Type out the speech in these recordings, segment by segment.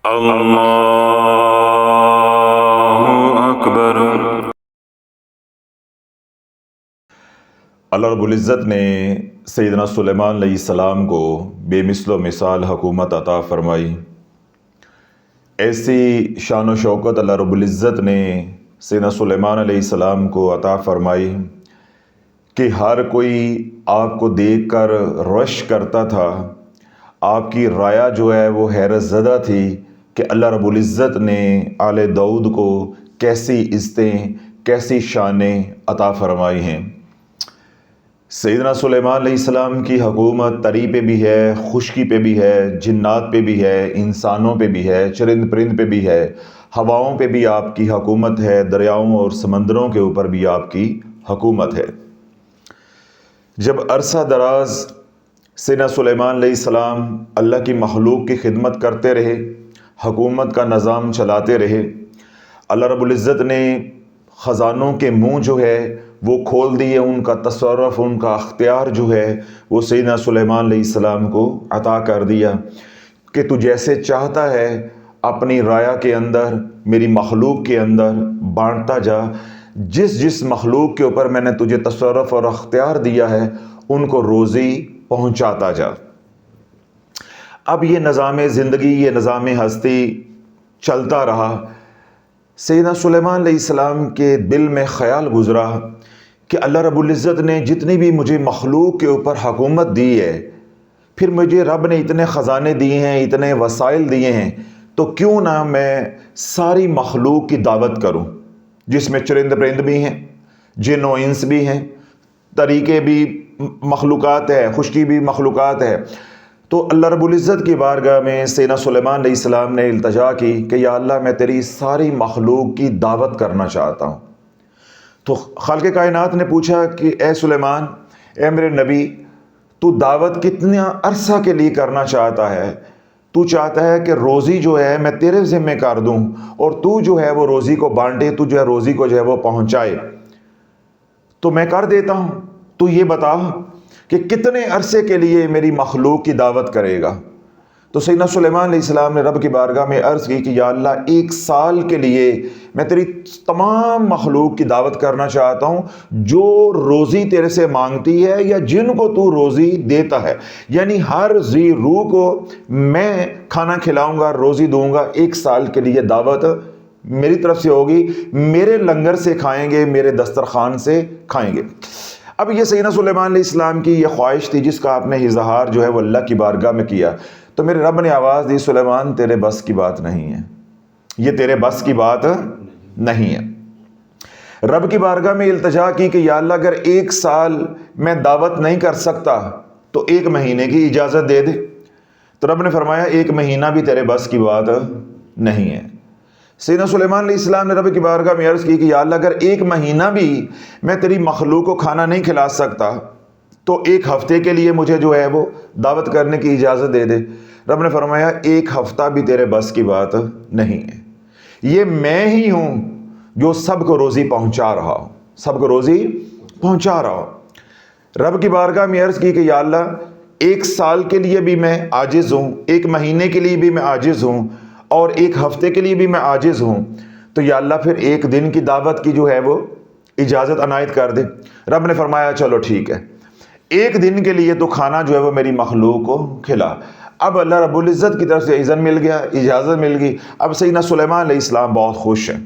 اللہ اکبر۔ اللہ رب العزت نے سیدنا سلیمان علیہ السلام کو بے مثل و مثال حکومت عطا فرمائی۔ ایسی شان و شوکت اللہ رب العزت نے سیدنا سلیمان علیہ السلام کو عطا فرمائی کہ ہر کوئی آپ کو دیکھ کر رش کرتا تھا۔ آپ کی رایا جو ہے وہ حیرت زدہ تھی کہ اللہ رب العزت نے آل داؤد کو کیسی عزتیں، کیسی شانیں عطا فرمائی ہیں۔ سیدنا سلیمان علیہ السلام کی حکومت تری پہ بھی ہے، خشکی پہ بھی ہے، جنات پہ بھی ہے، انسانوں پہ بھی ہے، چرند پرند پہ بھی ہے، ہواؤں پہ بھی آپ کی حکومت ہے، دریاؤں اور سمندروں کے اوپر بھی آپ کی حکومت ہے۔ جب عرصہ دراز سیدنا سلیمان علیہ السلام اللہ کی مخلوق کی خدمت کرتے رہے، حکومت کا نظام چلاتے رہے، اللہ رب العزت نے خزانوں کے منہ جو ہے وہ کھول دیے، ان کا تصرف، ان کا اختیار جو ہے وہ سیدنا سلیمان علیہ السلام کو عطا کر دیا کہ تو جیسے چاہتا ہے اپنی رایا کے اندر، میری مخلوق کے اندر بانٹتا جا، جس جس مخلوق کے اوپر میں نے تجھے تصرف اور اختیار دیا ہے ان کو روزی پہنچاتا جا۔ اب یہ نظام زندگی، یہ نظام ہستی چلتا رہا۔ سیدنا سلیمان علیہ السلام کے دل میں خیال گزرا کہ اللہ رب العزت نے جتنی بھی مجھے مخلوق کے اوپر حکومت دی ہے، پھر مجھے رب نے اتنے خزانے دیے ہیں، اتنے وسائل دیے ہیں، تو کیوں نہ میں ساری مخلوق کی دعوت کروں، جس میں چرند پرند بھی ہیں، جن و انس بھی ہیں، طریقے بھی مخلوقات ہے، خشکی بھی مخلوقات ہے۔ تو اللہ رب العزت کی بارگاہ میں سیدنا سلیمان علیہ السلام نے التجا کی کہ یا اللہ میں تیری ساری مخلوق کی دعوت کرنا چاہتا ہوں۔ تو خالق کائنات نے پوچھا کہ اے سلیمان، اے میرے نبی، تو دعوت کتنا عرصہ کے لیے کرنا چاہتا ہے؟ تو چاہتا ہے کہ روزی جو ہے میں تیرے ذمہ کر دوں اور تو جو ہے وہ روزی کو بانٹے، تو جو ہے روزی کو جو ہے وہ پہنچائے، تو میں کر دیتا ہوں۔ تو یہ بتا کہ کتنے عرصے کے لیے میری مخلوق کی دعوت کرے گا؟ تو سیدنا سلیمان علیہ السلام نے رب کی بارگاہ میں عرض کی کہ یا اللہ 1 سال کے لیے میں تیری تمام مخلوق کی دعوت کرنا چاہتا ہوں جو روزی تیرے سے مانگتی ہے یا جن کو تو روزی دیتا ہے، یعنی ہر ذی روح کو میں کھانا کھلاؤں گا، روزی دوں گا۔ 1 سال کے لیے دعوت میری طرف سے ہوگی، میرے لنگر سے کھائیں گے، میرے دسترخوان سے کھائیں گے۔ اب یہ سیدنا سلیمان علیہ السلام کی یہ خواہش تھی جس کا آپ نے اظہار جو ہے وہ اللہ کی بارگاہ میں کیا۔ تو میرے رب نے آواز دی، سلیمان تیرے بس کی بات نہیں ہے، یہ تیرے بس کی بات نہیں ہے۔ رب کی بارگاہ میں التجا کی کہ یا اللہ اگر 1 سال میں دعوت نہیں کر سکتا تو 1 مہینے کی اجازت دے دے۔ تو رب نے فرمایا 1 مہینہ بھی تیرے بس کی بات نہیں ہے۔ سیدنا سلیمان علیہ السلام نے رب کی بارگاہ میں عرض کی کہ یا اللہ اگر 1 مہینہ بھی میں تیری مخلوق کو کھانا نہیں کھلا سکتا تو 1 ہفتے کے لیے مجھے جو ہے وہ دعوت کرنے کی اجازت دے دے۔ رب نے فرمایا 1 ہفتہ بھی تیرے بس کی بات نہیں ہے، یہ میں ہی ہوں جو سب کو روزی پہنچا رہا ہوں، سب کو روزی پہنچا رہا ہوں۔ رب کی بارگاہ میں عرض کی کہ یا اللہ 1 سال کے لیے بھی میں عاجز ہوں، 1 مہینے کے لیے بھی میں عاجز ہوں، اور 1 ہفتے کے لیے بھی میں عاجز ہوں، تو یا اللہ پھر 1 دن کی دعوت کی جو ہے وہ اجازت عنایت کر دے۔ رب نے فرمایا چلو ٹھیک ہے، 1 دن کے لیے تو کھانا جو ہے وہ میری مخلوق کو کھلا۔ اب اللہ رب العزت کی طرف سے اذن مل گیا، اجازت مل گئی۔ اب سیدنا سلیمان علیہ السلام بہت خوش ہیں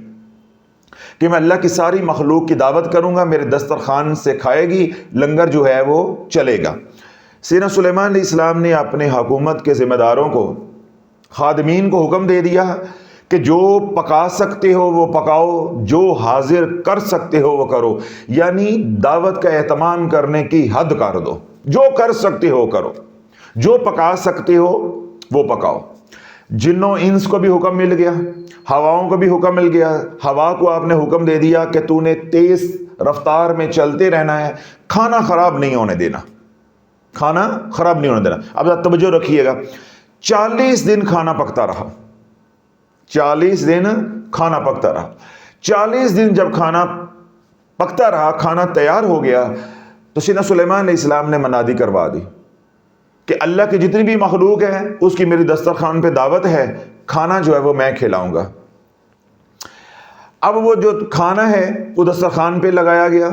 کہ میں اللہ کی ساری مخلوق کی دعوت کروں گا، میرے دسترخوان سے کھائے گی، لنگر جو ہے وہ چلے گا۔ سیدنا سلیمان علیہ السلام نے اپنے حکومت کے ذمہ داروں کو، خادمین کو حکم دے دیا کہ جو پکا سکتے ہو وہ پکاؤ، جو حاضر کر سکتے ہو وہ کرو، یعنی دعوت کا اہتمام کرنے کی حد کر دو، جو کر سکتے ہو کرو، جو پکا سکتے ہو وہ پکاؤ۔ جنوں انس کو بھی حکم مل گیا، ہواؤں کو بھی حکم مل گیا۔ ہوا کو آپ نے حکم دے دیا کہ تو نے تیز رفتار میں چلتے رہنا ہے، کھانا خراب نہیں ہونے دینا، کھانا خراب نہیں ہونے دینا۔ اب توجہ رکھیے گا، 40 دن کھانا پکتا رہا، 40 دن کھانا پکتا رہا۔ 40 دن جب کھانا پکتا رہا، کھانا تیار ہو گیا، تو سیدنا سلیمان علیہ السلام نے منادی کروا دی کہ اللہ کی جتنی بھی مخلوق ہے اس کی میری دسترخوان پہ دعوت ہے، کھانا جو ہے وہ میں کھلاؤں گا۔ اب وہ جو کھانا ہے وہ دسترخوان پہ لگایا گیا۔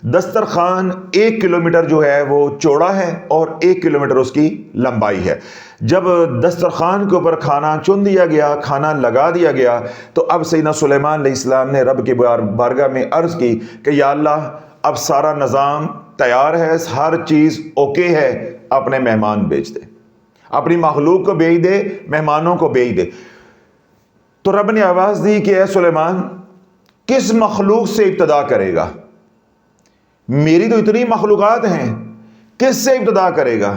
دسترخوان 1 کلومیٹر جو ہے وہ چوڑا ہے اور 1 کلومیٹر اس کی لمبائی ہے۔ جب دسترخوان کے اوپر کھانا چن دیا گیا، کھانا لگا دیا گیا، تو اب سیدنا سلیمان علیہ السلام نے رب کی بارگاہ میں عرض کی کہ یا اللہ اب سارا نظام تیار ہے، ہر چیز اوکے ہے، اپنے مہمان بھیج دے، اپنی مخلوق کو بھیج دے، مہمانوں کو بھیج دے۔ تو رب نے آواز دی کہ اے سلیمان کس مخلوق سے ابتدا کرے گا؟ میری تو اتنی مخلوقات ہیں، کس سے ابتدا کرے گا؟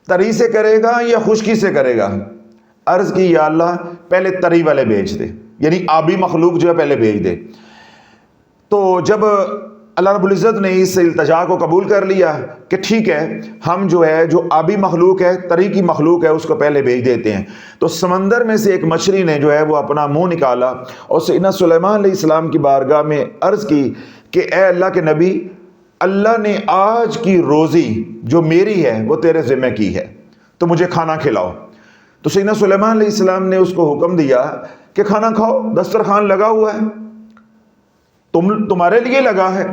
تری سے کرے گا یا خشکی سے کرے گا؟ عرض کی یا اللہ پہلے تری والے بھیج دے، یعنی آبی مخلوق جو ہے پہلے بھیج دے۔ تو جب اللہ رب العزت نے اس التجا کو قبول کر لیا کہ ٹھیک ہے، ہم جو ہے جو آبی مخلوق ہے، تری کی مخلوق ہے، اس کو پہلے بھیج دیتے ہیں، تو سمندر میں سے ایک مچھلی نے جو ہے وہ اپنا منہ نکالا اور سیدنا سلیمان علیہ السلام کی بارگاہ میں عرض کی کہ اے اللہ کے نبی، اللہ نے آج کی روزی جو میری ہے وہ تیرے ذمہ کی ہے، تو مجھے کھانا کھلاؤ۔ تو سیدنا سلیمان علیہ السلام نے اس کو حکم دیا کہ کھانا کھاؤ، دسترخوان لگا ہوا ہے، تمہارے لیے لگا ہے،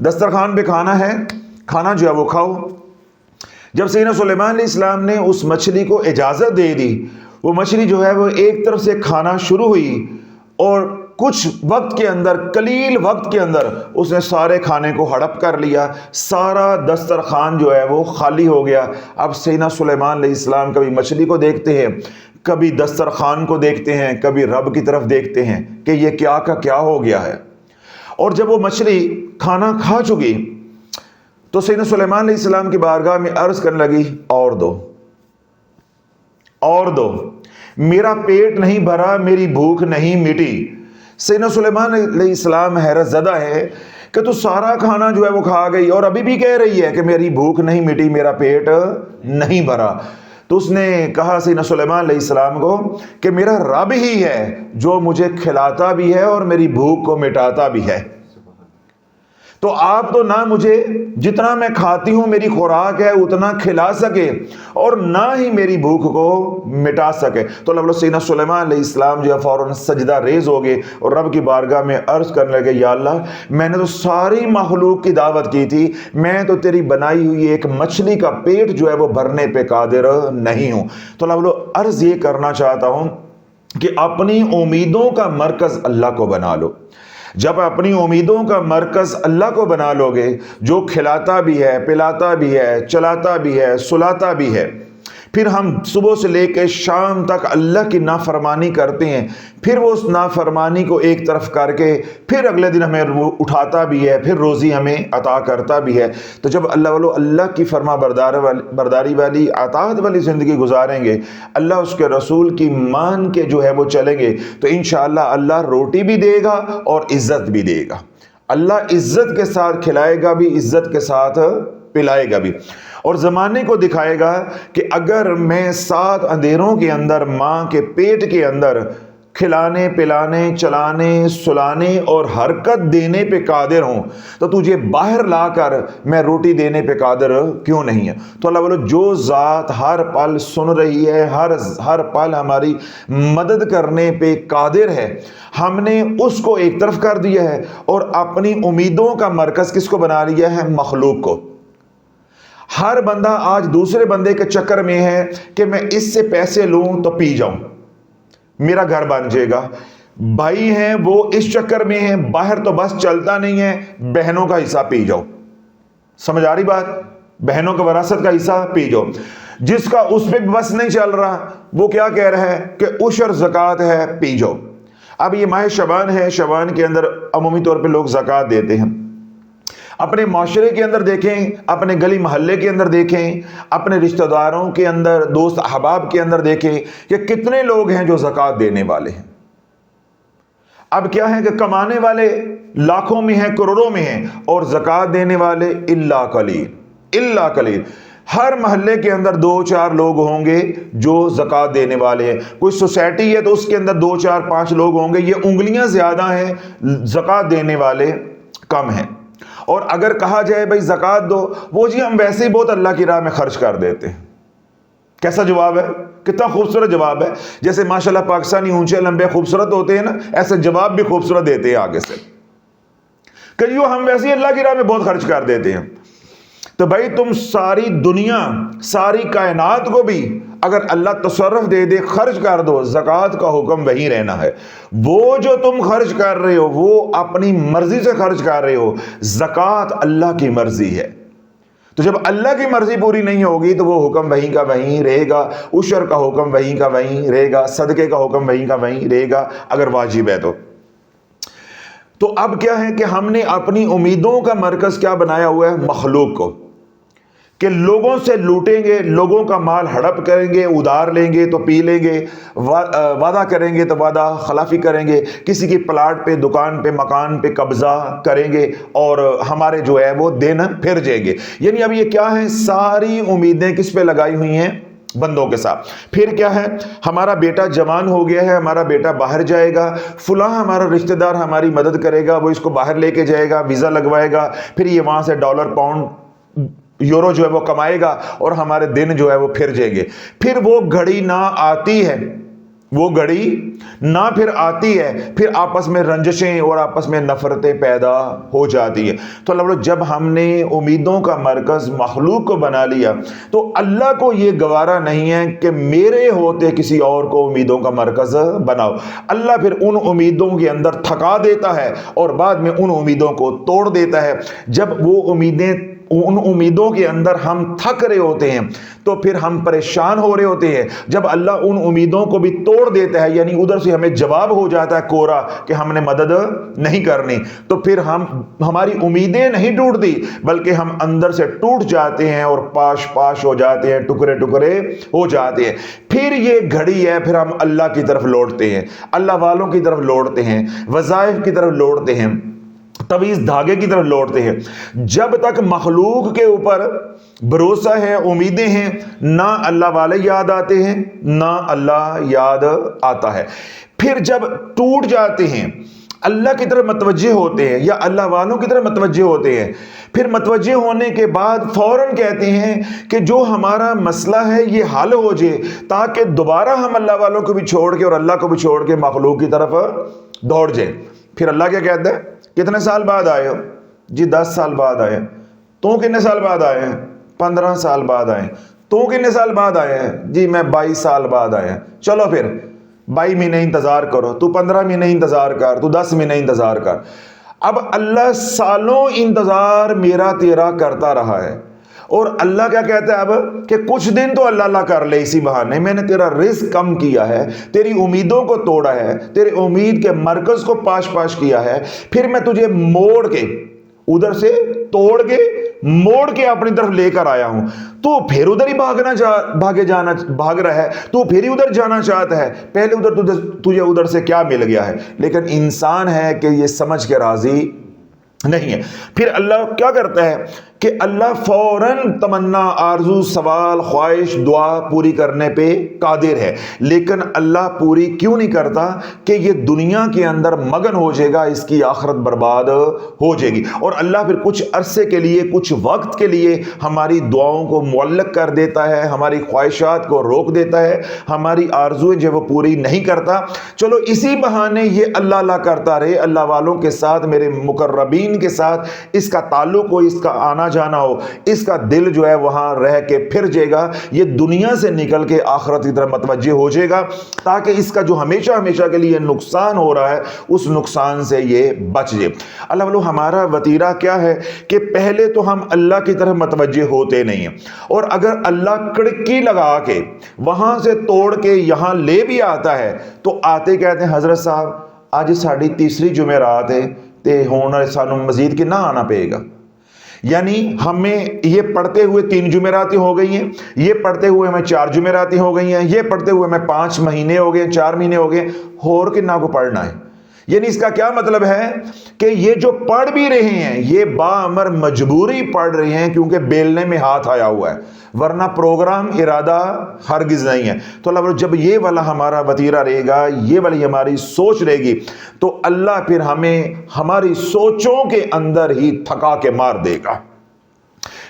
دسترخوان پہ کھانا ہے، کھانا جو ہے وہ کھاؤ۔ جب سیدنا سلیمان علیہ السلام نے اس مچھلی کو اجازت دے دی، وہ مچھلی جو ہے وہ ایک طرف سے کھانا شروع ہوئی اور کچھ وقت کے اندر، قلیل وقت کے اندر اس نے سارے کھانے کو ہڑپ کر لیا، سارا دسترخوان جو ہے وہ خالی ہو گیا۔ اب سیدنا سلیمان علیہ السلام کبھی مچھلی کو دیکھتے ہیں، کبھی دسترخوان کو دیکھتے ہیں، کبھی رب کی طرف دیکھتے ہیں کہ یہ کیا کا کیا ہو گیا ہے۔ اور جب وہ مچھلی کھانا کھا چکی تو سیدنا سلیمان علیہ السلام کی بارگاہ میں عرض کرنے لگی اور دو، اور دو، میرا پیٹ نہیں بھرا، میری بھوک نہیں مٹی۔ سیدنا سلیمان علیہ السلام حیرت زدہ ہے کہ تو سارا کھانا جو ہے وہ کھا گئی اور ابھی بھی کہہ رہی ہے کہ میری بھوک نہیں مٹی، میرا پیٹ نہیں بھرا۔ تو اس نے کہا سیدنا سلیمان علیہ السلام کو کہ میرا رب ہی ہے جو مجھے کھلاتا بھی ہے اور میری بھوک کو مٹاتا بھی ہے۔ تو آپ تو نہ مجھے جتنا میں کھاتی ہوں میری خوراک ہے اتنا کھلا سکے اور نہ ہی میری بھوک کو مٹا سکے۔ تو اللہ سیدنا سلیمان علیہ السلام جو ہے فوراً سجدہ ریز ہو گئے اور رب کی بارگاہ میں عرض کرنے لگے یا اللہ میں نے تو ساری مخلوق کی دعوت کی تھی، میں تو تیری بنائی ہوئی ایک مچھلی کا پیٹ جو ہے وہ بھرنے پہ قادر نہیں ہوں۔ تو اللہ عرض یہ کرنا چاہتا ہوں کہ اپنی امیدوں کا مرکز اللہ کو بنا لو۔ جب اپنی امیدوں کا مرکز اللہ کو بنا لو گے، جو کھلاتا بھی ہے، پلاتا بھی ہے، چلاتا بھی ہے، سلاتا بھی ہے، پھر ہم صبح سے لے کے شام تک اللہ کی نافرمانی کرتے ہیں، پھر وہ اس نافرمانی کو ایک طرف کر کے پھر اگلے دن ہمیں اٹھاتا بھی ہے، پھر روزی ہمیں عطا کرتا بھی ہے۔ تو جب اللہ کی فرما برداری والی اطاعت والی زندگی گزاریں گے، اللہ اس کے رسول کی مان کے جو ہے وہ چلیں گے، تو انشاءاللہ اللہ روٹی بھی دے گا اور عزت بھی دے گا۔ اللہ عزت کے ساتھ کھلائے گا بھی، عزت کے ساتھ پلائے گا بھی، اور زمانے کو دکھائے گا کہ اگر میں 7 اندھیروں کے اندر ماں کے پیٹ کے اندر کھلانے، پلانے، چلانے، سلانے اور حرکت دینے پہ قادر ہوں تو تجھے باہر لا کر میں روٹی دینے پہ قادر کیوں نہیں ہے؟ تو اللہ بولو جو ذات ہر پل سن رہی ہے، ہر پل ہماری مدد کرنے پہ قادر ہے، ہم نے اس کو ایک طرف کر دیا ہے اور اپنی امیدوں کا مرکز کس کو بنا لیا ہے؟ مخلوق کو۔ ہر بندہ آج دوسرے بندے کے چکر میں ہے کہ میں اس سے پیسے لوں تو پی جاؤں، میرا گھر بن جائے گا۔ بھائی ہیں وہ اس چکر میں ہیں، باہر تو بس چلتا نہیں ہے، بہنوں کا حصہ پی جاؤ۔ سمجھ آ رہی بات؟ بہنوں کا وراثت کا حصہ پی جاؤ۔ جس کا اس پہ بس نہیں چل رہا وہ کیا کہہ رہا ہے کہ عشر زکوٰۃ ہے، پی جاؤ۔ اب یہ ماہ شعبان ہے، شعبان کے اندر عمومی طور پہ لوگ زکوٰۃ دیتے ہیں۔ اپنے معاشرے کے اندر دیکھیں، اپنے گلی محلے کے اندر دیکھیں، اپنے رشتہ داروں کے اندر، دوست احباب کے اندر دیکھیں کہ کتنے لوگ ہیں جو زکوٰۃ دینے والے ہیں۔ اب کیا ہے کہ کمانے والے لاکھوں میں ہیں، کروڑوں میں ہیں، اور زکوٰۃ دینے والے الا قلیل۔ ہر محلے کے اندر 2-4 لوگ ہوں گے جو زکوٰۃ دینے والے ہیں۔ کوئی سوسائٹی ہے تو اس کے اندر 2-4-5 لوگ ہوں گے، یہ انگلیاں زیادہ ہیں، زکوٰۃ دینے والے کم ہیں۔ اور اگر کہا جائے بھائی زکوٰۃ دو، وہ جی ہم ویسے ہی بہت اللہ کی راہ میں خرچ کر دیتے ہیں۔ کیسا جواب ہے؟ کتنا خوبصورت جواب ہے. جیسے ماشاءاللہ پاکستانی اونچے لمبے خوبصورت ہوتے ہیں نا، ایسے جواب بھی خوبصورت دیتے ہیں آگے سے کہ یوں ہم ویسے ہی اللہ کی راہ میں بہت خرچ کر دیتے ہیں. تو بھائی تم ساری دنیا، ساری کائنات کو بھی اگر اللہ تصرف دے دے، خرچ کر دو، زکوٰۃ کا حکم وہی رہنا ہے. وہ جو تم خرچ کر رہے ہو وہ اپنی مرضی سے خرچ کر رہے ہو، زکوٰۃ اللہ کی مرضی ہے. تو جب اللہ کی مرضی پوری نہیں ہوگی تو وہ حکم وہیں کا وہیں رہے گا، عشر کا حکم وہیں کا وہیں رہے گا، صدقے کا حکم وہیں کا وہیں رہے گا اگر واجب ہے تو اب کیا ہے کہ ہم نے اپنی امیدوں کا مرکز کیا بنایا ہوا ہے؟ مخلوق کو، کہ لوگوں سے لوٹیں گے، لوگوں کا مال ہڑپ کریں گے، ادھار لیں گے تو پی لیں گے، وعدہ کریں گے تو وعدہ خلافی کریں گے، کسی کی پلاٹ پہ، دکان پہ، مکان پہ قبضہ کریں گے اور ہمارے جو ہے وہ دن پھر جائیں گے. یعنی اب یہ کیا ہے؟ ساری امیدیں کس پہ لگائی ہوئی ہیں؟ بندوں کے ساتھ. پھر کیا ہے؟ ہمارا بیٹا جوان ہو گیا ہے، ہمارا بیٹا باہر جائے گا، فلاں ہمارا رشتہ دار ہماری مدد کرے گا، وہ اس کو باہر لے کے جائے گا، ویزا لگوائے گا، پھر یہ وہاں سے ڈالر، پاؤنڈ، یورو جو ہے وہ کمائے گا اور ہمارے دن جو ہے وہ پھر جائیں گے. پھر وہ گھڑی نہ آتی ہے، وہ گھڑی نہ پھر آتی ہے، پھر آپس میں رنجشیں اور آپس میں نفرتیں پیدا ہو جاتی ہیں. تو اللہ جب ہم نے امیدوں کا مرکز مخلوق کو بنا لیا تو اللہ کو یہ گوارا نہیں ہے کہ میرے ہوتے کسی اور کو امیدوں کا مرکز بناؤ. اللہ پھر ان امیدوں کے اندر تھکا دیتا ہے اور بعد میں ان امیدوں کو توڑ دیتا ہے. جب وہ امیدیں، ان امیدوں کے اندر ہم تھک رہے ہوتے ہیں تو پھر ہم پریشان ہو رہے ہوتے ہیں. جب اللہ ان امیدوں کو بھی توڑ دیتا ہے، یعنی ادھر سے ہمیں جواب ہو جاتا ہے کورا کہ ہم نے مدد نہیں کرنی، تو پھر ہماری امیدیں نہیں ٹوٹتی بلکہ ہم اندر سے ٹوٹ جاتے ہیں اور پاش پاش ہو جاتے ہیں، ٹکڑے ٹکڑے ہو جاتے ہیں. پھر یہ گھڑی ہے، پھر ہم اللہ کی طرف لوٹتے ہیں، اللہ والوں کی طرف لوٹتے ہیں، وظائف کی طرف لوٹتے ہیں، تویز دھاگے کی طرف لوٹتے ہیں. جب تک مخلوق کے اوپر بھروسہ ہے، امیدیں ہیں، نہ اللہ والے یاد آتے ہیں نہ اللہ یاد آتا ہے. پھر جب ٹوٹ جاتے ہیں، اللہ کی طرف متوجہ ہوتے ہیں یا اللہ والوں کی طرف متوجہ ہوتے ہیں، پھر متوجہ ہونے کے بعد فوراً کہتے ہیں کہ جو ہمارا مسئلہ ہے یہ حل ہو جائے تاکہ دوبارہ ہم اللہ والوں کو بھی چھوڑ کے اور اللہ کو بھی چھوڑ کے مخلوق کی طرف دوڑ جائیں. پھر اللہ کیا کہتا ہے؟ کتنے سال بعد آئے ہو؟ جی 10 سال بعد آئے. تو کتنے سال بعد آئے ہیں؟ 15 سال بعد آئے. تو کتنے سال بعد آئے ہیں؟ جی میں 22 سال بعد آئے ہیں. چلو پھر 22 مہینے انتظار کرو، تو 15 مہینے انتظار کر، تو 10 مہینے انتظار کر. اب اللہ سالوں انتظار میرا تیرا کرتا رہا ہے اور اللہ کیا کہتا ہے اب کہ کچھ دن تو اللہ کر لے، اسی بہانے میں نے تیرا رزق کم کیا ہے، تیری امیدوں کو توڑا ہے، تیری امید کے مرکز کو پاش پاش کیا ہے، پھر میں تجھے موڑ کے ادھر سے توڑ کے موڑ کے اپنی طرف لے کر آیا ہوں. تو پھر ادھر ہی بھاگ رہا ہے، تو پھر ہی ادھر جانا چاہتا ہے. پہلے ادھر تجھے ادھر سے کیا مل گیا ہے؟ لیکن انسان ہے کہ یہ سمجھ کے راضی نہیں ہے. پھر اللہ کیا کرتا ہے کہ اللہ فوراً تمنا، آرزو، سوال، خواہش، دعا پوری کرنے پہ قادر ہے، لیکن اللہ پوری کیوں نہیں کرتا؟ کہ یہ دنیا کے اندر مگن ہو جائے گا، اس کی آخرت برباد ہو جائے گی. اور اللہ پھر کچھ عرصے کے لیے، کچھ وقت کے لیے ہماری دعاؤں کو معلق کر دیتا ہے، ہماری خواہشات کو روک دیتا ہے، ہماری آرزویں جو وہ پوری نہیں کرتا. چلو اسی بہانے یہ اللہ کرتا رہے، اللہ والوں کے ساتھ، میرے مقربین کے ساتھ اس کا تعلق ہو، اس کا آنا جانا ہو، اس کا دل جو ہے وہاں رہ کے پھر جائے گا، یہ دنیا سے نکل کے آخرت کی طرف متوجہ ہو جائے گا تاکہ اس کا جو ہمیشہ ہمیشہ کے لیے نقصان ہو رہا ہے اس نقصان سے یہ بچ جائے. اللہ والو ہمارا وتیرہ کیا ہے کہ پہلے تو ہم اللہ کی طرف متوجہ ہوتے نہیں ہیں، اور اگر اللہ کڑکی لگا کے وہاں سے توڑ کے یہاں لے بھی آتا ہے تو آتے کہتے ہیں حضرت صاحب آج ساڑھی تیسری جمعرات ہے تے ہونا سانو مزید کنا آنا پے گا. یعنی ہمیں یہ پڑھتے ہوئے 3 جمعراتی ہو گئی ہیں، یہ پڑھتے ہوئے ہمیں 4 جمعراتی ہو گئی ہیں، یہ پڑھتے ہوئے ہمیں 5 مہینے ہو گئے، 4 مہینے ہو گئے، اور کنا کو پڑھنا ہے. یعنی اس کا کیا مطلب ہے کہ یہ جو پڑھ بھی رہے ہیں یہ باامر مجبوری پڑھ رہے ہیں کیونکہ بیلنے میں ہاتھ آیا ہوا ہے، ورنہ پروگرام ارادہ ہرگز نہیں ہے. تو اللہ جب یہ والا ہمارا وتیرہ رہے گا، یہ والی ہماری سوچ رہے گی، تو اللہ پھر ہمیں ہماری سوچوں کے اندر ہی تھکا کے مار دے گا.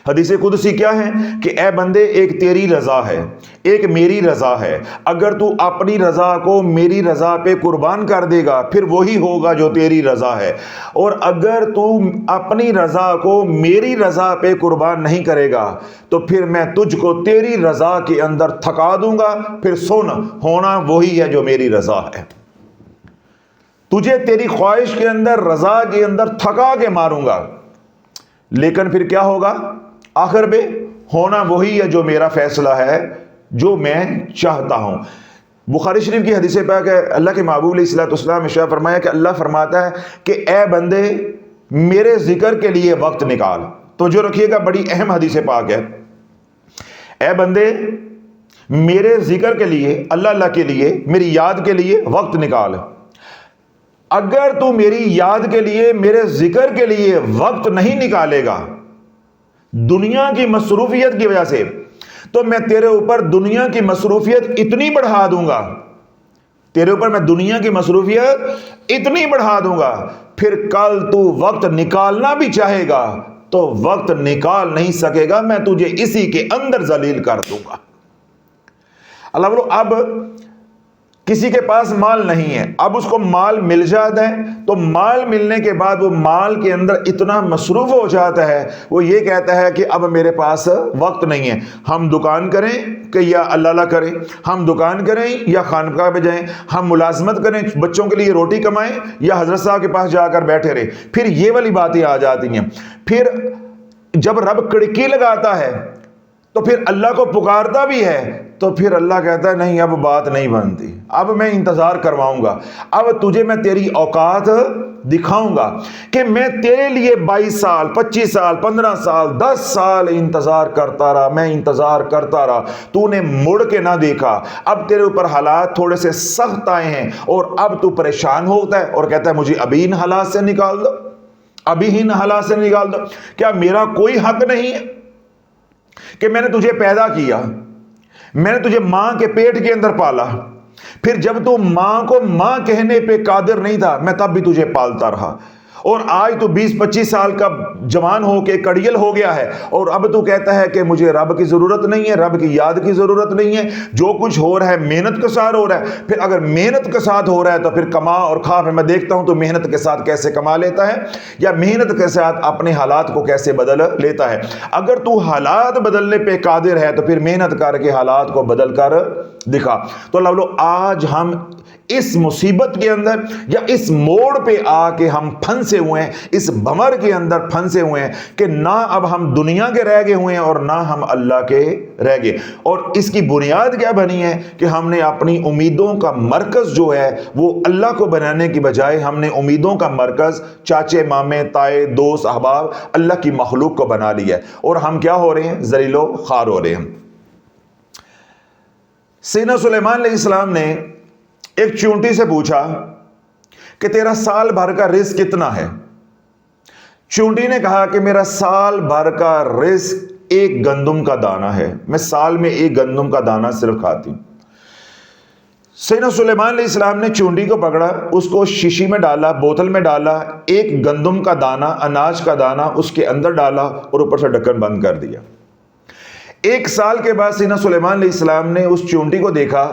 حدیث قدسی کیا ہے کہ اے بندے ایک تیری رضا ہے, ایک میری رضا ہے, اگر تو اپنی رضا کو میری رضا پہ قربان کر دے گا پھر وہی ہوگا جو تیری رضا ہے, اور اگر تو اپنی رضا کو میری رضا پہ قربان نہیں کرے گا تو پھر میں تجھ کو تیری رضا کے اندر تھکا دوں گا, پھر سن ہونا وہی ہے جو میری رضا ہے. تجھے تیری خواہش کے اندر رضا کے اندر تھکا کے ماروں گا, لیکن پھر کیا ہوگا آخر میں ہونا وہی ہے جو میرا فیصلہ ہے, جو میں چاہتا ہوں. بخاری شریف کی حدیث پاک ہے, اللہ کے محبوب علیہ الصلوۃ والسلام نے ارشاد فرمایا کہ اللہ فرماتا ہے کہ اے بندے میرے ذکر کے لیے وقت نکال. تو جو رکھیے گا بڑی اہم حدیث پاک ہے, اے بندے میرے ذکر کے لیے, اللہ کے لیے, میری یاد کے لیے وقت نکال. اگر تو میری یاد کے لیے, میرے ذکر کے لیے وقت نہیں نکالے گا دنیا کی مصروفیت کی وجہ سے, تو میں تیرے اوپر دنیا کی مصروفیت اتنی بڑھا دوں گا, تیرے اوپر میں دنیا کی مصروفیت اتنی بڑھا دوں گا, پھر کل تو وقت نکالنا بھی چاہے گا تو وقت نکال نہیں سکے گا, میں تجھے اسی کے اندر ذلیل کر دوں گا. اللہ بولو اب کسی کے پاس مال نہیں ہے, اب اس کو مال مل جاتا ہے تو مال ملنے کے بعد وہ مال کے اندر اتنا مصروف ہو جاتا ہے, وہ یہ کہتا ہے کہ اب میرے پاس وقت نہیں ہے. ہم دکان کریں کہ یا اللہ کریں, ہم دکان کریں یا خانقاہ پہ جائیں, ہم ملازمت کریں بچوں کے لیے روٹی کمائیں یا حضرت صاحب کے پاس جا کر بیٹھے رہیں. پھر یہ والی باتیں آ جاتی ہیں. پھر جب رب کڑکی لگاتا ہے تو پھر اللہ کو پکارتا بھی ہے تو پھر اللہ کہتا ہے نہیں اب بات نہیں بنتی, اب میں انتظار کرواؤں گا, اب تجھے میں تیری اوقات دکھاؤں گا کہ میں تیرے لیے 22 سال 25 سال 15 سال 10 سال انتظار کرتا رہا, میں انتظار کرتا رہا, تو نے مڑ کے نہ دیکھا. اب تیرے اوپر حالات تھوڑے سے سخت آئے ہیں اور اب تو پریشان ہوتا ہے اور کہتا ہے مجھے ابھی ان حالات سے نکال دو, ابھی ان حالات سے نکال دو. کیا میرا کوئی حق نہیں ہے کہ میں نے تجھے پیدا کیا, میں نے تجھے ماں کے پیٹ کے اندر پالا, پھر جب تو ماں کو ماں کہنے پہ قادر نہیں تھا میں تب بھی تجھے پالتا رہا, اور آج تو 20-25 سال کا جوان ہو کے کڑیل ہو گیا ہے اور اب تو کہتا ہے کہ مجھے رب کی ضرورت نہیں ہے, رب کی یاد کی ضرورت نہیں ہے, جو کچھ ہو رہا ہے محنت کے ساتھ ہو رہا ہے. پھر اگر محنت کے ساتھ ہو رہا ہے تو پھر کما اور کھا, پھر میں دیکھتا ہوں تو محنت کے ساتھ کیسے کما لیتا ہے یا محنت کے ساتھ اپنے حالات کو کیسے بدل لیتا ہے. اگر تو حالات بدلنے پہ قادر ہے تو پھر محنت کر کے حالات کو بدل کر دکھا. تو اللہ بولو آج ہم اس مصیبت کے اندر یا اس موڑ پہ آ کے ہم پھنسے ہوئے ہیں, اس بھمر کے اندر پھنسے ہوئے ہیں کہ نہ اب ہم دنیا کے رہ گئے ہوئے ہیں اور نہ ہم اللہ کے رہ گئے. اور اس کی بنیاد کیا بنی ہے کہ ہم نے اپنی امیدوں کا مرکز جو ہے وہ اللہ کو بنانے کی بجائے ہم نے امیدوں کا مرکز چاچے مامے تائے دوست احباب اللہ کی مخلوق کو بنا لیا ہے, اور ہم کیا ہو رہے ہیں ذلیل و خوار ہو رہے ہیں. سیدنا سلیمان علیہ السلام نے ایک چونٹی سے پوچھا کہ تیرا سال بھر کا رزق کتنا ہے؟ چونٹی نے کہا کہ میرا سال بھر کا رزق ایک گندم کا دانہ ہے, میں سال میں ایک گندم کا دانہ صرف کھاتی ہوں. سیدنا سلیمان علیہ السلام نے چونٹی کو پکڑا, اس کو شیشی میں ڈالا, بوتل میں ڈالا, ایک گندم کا دانہ اناج کا دانہ اس کے اندر ڈالا اور اوپر سے ڈھکن بند کر دیا. 1 سال کے بعد سیدنا سلیمان علیہ السلام نے اس چونٹی کو دیکھا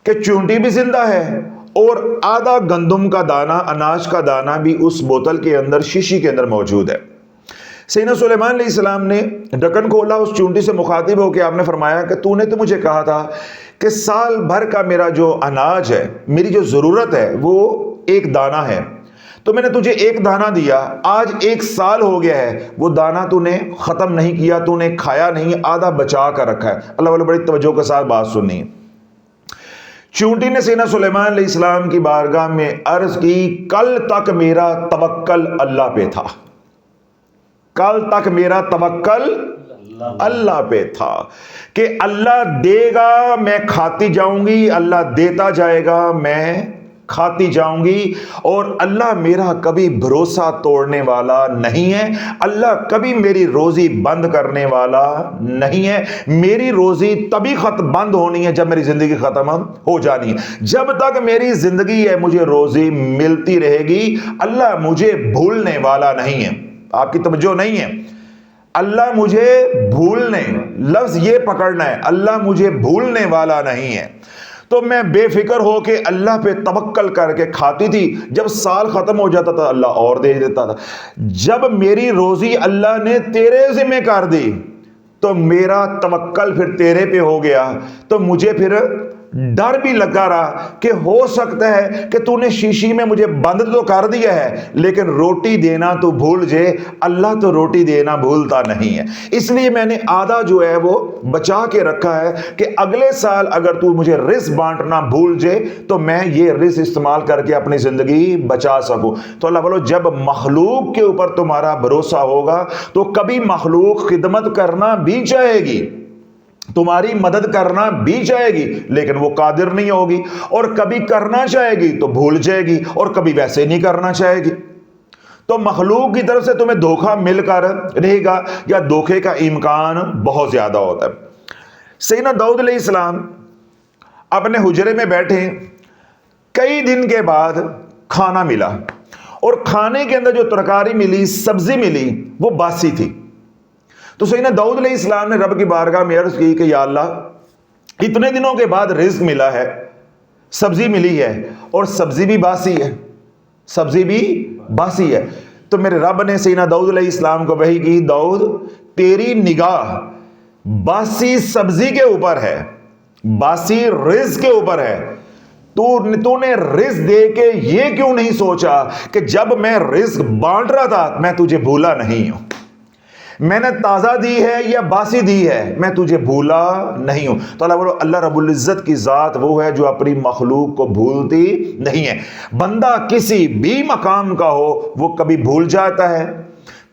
کہ چونٹی بھی زندہ ہے اور آدھا گندم کا دانہ اناج کا دانہ بھی اس بوتل کے اندر شیشی کے اندر موجود ہے. سیدنا سلیمان علیہ السلام نے ڈھکن کھولا, اس چونٹی سے مخاطب ہو کے آپ نے فرمایا کہ تو نے تو مجھے کہا تھا کہ سال بھر کا میرا جو اناج ہے, میری جو ضرورت ہے وہ ایک دانہ ہے, تو میں نے تجھے ایک دانہ دیا, آج 1 سال ہو گیا ہے, وہ دانہ تو نے ختم نہیں کیا, تو نے کھایا نہیں, آدھا بچا کر رکھا ہے. اللہ والے بڑی توجہ کے ساتھ بات سننی ہے. چونٹی نے سیدنا سلیمان علیہ السلام کی بارگاہ میں عرض کی کل تک میرا توکل اللہ پہ تھا, کل تک میرا توکل اللہ پہ تھا کہ اللہ دے گا میں کھاتی جاؤں گی, اللہ دیتا جائے گا میں کھاتی جاؤں گی, اور اللہ میرا کبھی بھروسہ توڑنے والا نہیں ہے, اللہ کبھی میری روزی بند کرنے والا نہیں ہے. میری روزی تبھی بند ہونی ہے جب میری زندگی ختم ہو جانی ہے. جب تک میری زندگی ہے مجھے روزی ملتی رہے گی, اللہ مجھے بھولنے والا نہیں ہے. آپ کی توجہ نہیں ہے. اللہ مجھے بھولنے، لفظ یہ پکڑنا ہے، اللہ مجھے بھولنے والا نہیں ہے۔ تو میں بے فکر ہو کے اللہ پہ توکل کر کے کھاتی تھی، جب سال ختم ہو جاتا تھا اللہ اور دے دیتا تھا۔ جب میری روزی اللہ نے تیرے ذمہ کر دی تو میرا توکل پھر تیرے پہ ہو گیا، تو مجھے پھر ڈر بھی لگا رہا کہ ہو سکتا ہے کہ تو نے شیشی میں مجھے بند تو کر دیا ہے لیکن روٹی دینا تو بھول جائے، اللہ تو روٹی دینا بھولتا نہیں ہے۔ اس لیے میں نے آدھا جو ہے وہ بچا کے رکھا ہے کہ اگلے سال اگر تو مجھے رزق بانٹنا بھول جائے تو میں یہ رزق استعمال کر کے اپنی زندگی بچا سکوں۔ تو اللہ بولو جب مخلوق کے اوپر تمہارا بھروسہ ہوگا تو کبھی مخلوق خدمت کرنا بھی چاہے گی، تمہاری مدد کرنا بھی چاہے گی، لیکن وہ قادر نہیں ہوگی، اور کبھی کرنا چاہے گی تو بھول جائے گی، اور کبھی ویسے نہیں کرنا چاہے گی۔ تو مخلوق کی طرف سے تمہیں دھوکہ مل کر رہے گا یا دھوکے کا امکان بہت زیادہ ہوتا ہے۔ سیدنا داؤد علیہ السلام اپنے حجرے میں بیٹھے، کئی دن کے بعد کھانا ملا، اور کھانے کے اندر جو ترکاری ملی، سبزی ملی، وہ باسی تھی۔ تو سیدنا داؤد علیہ السلام نے رب کی بارگاہ میں عرض کی کہ یا اللہ اتنے دنوں کے بعد رزق ملا ہے، سبزی ملی ہے، اور سبزی بھی باسی ہے، سبزی بھی باسی ہے۔ تو میرے رب نے سیدنا داؤد علیہ السلام کو وحی کی، داؤد تیری نگاہ باسی سبزی کے اوپر ہے، باسی رزق کے اوپر ہے، تو نے رزق دے کے یہ کیوں نہیں سوچا کہ جب میں رزق بانٹ رہا تھا میں تجھے بھولا نہیں ہوں، میں نے تازہ دی ہے یا باسی دی ہے، میں تجھے بھولا نہیں ہوں۔ تو اللہ بولو اللہ رب العزت کی ذات وہ ہے جو اپنی مخلوق کو بھولتی نہیں ہے۔ بندہ کسی بھی مقام کا ہو وہ کبھی بھول جاتا ہے،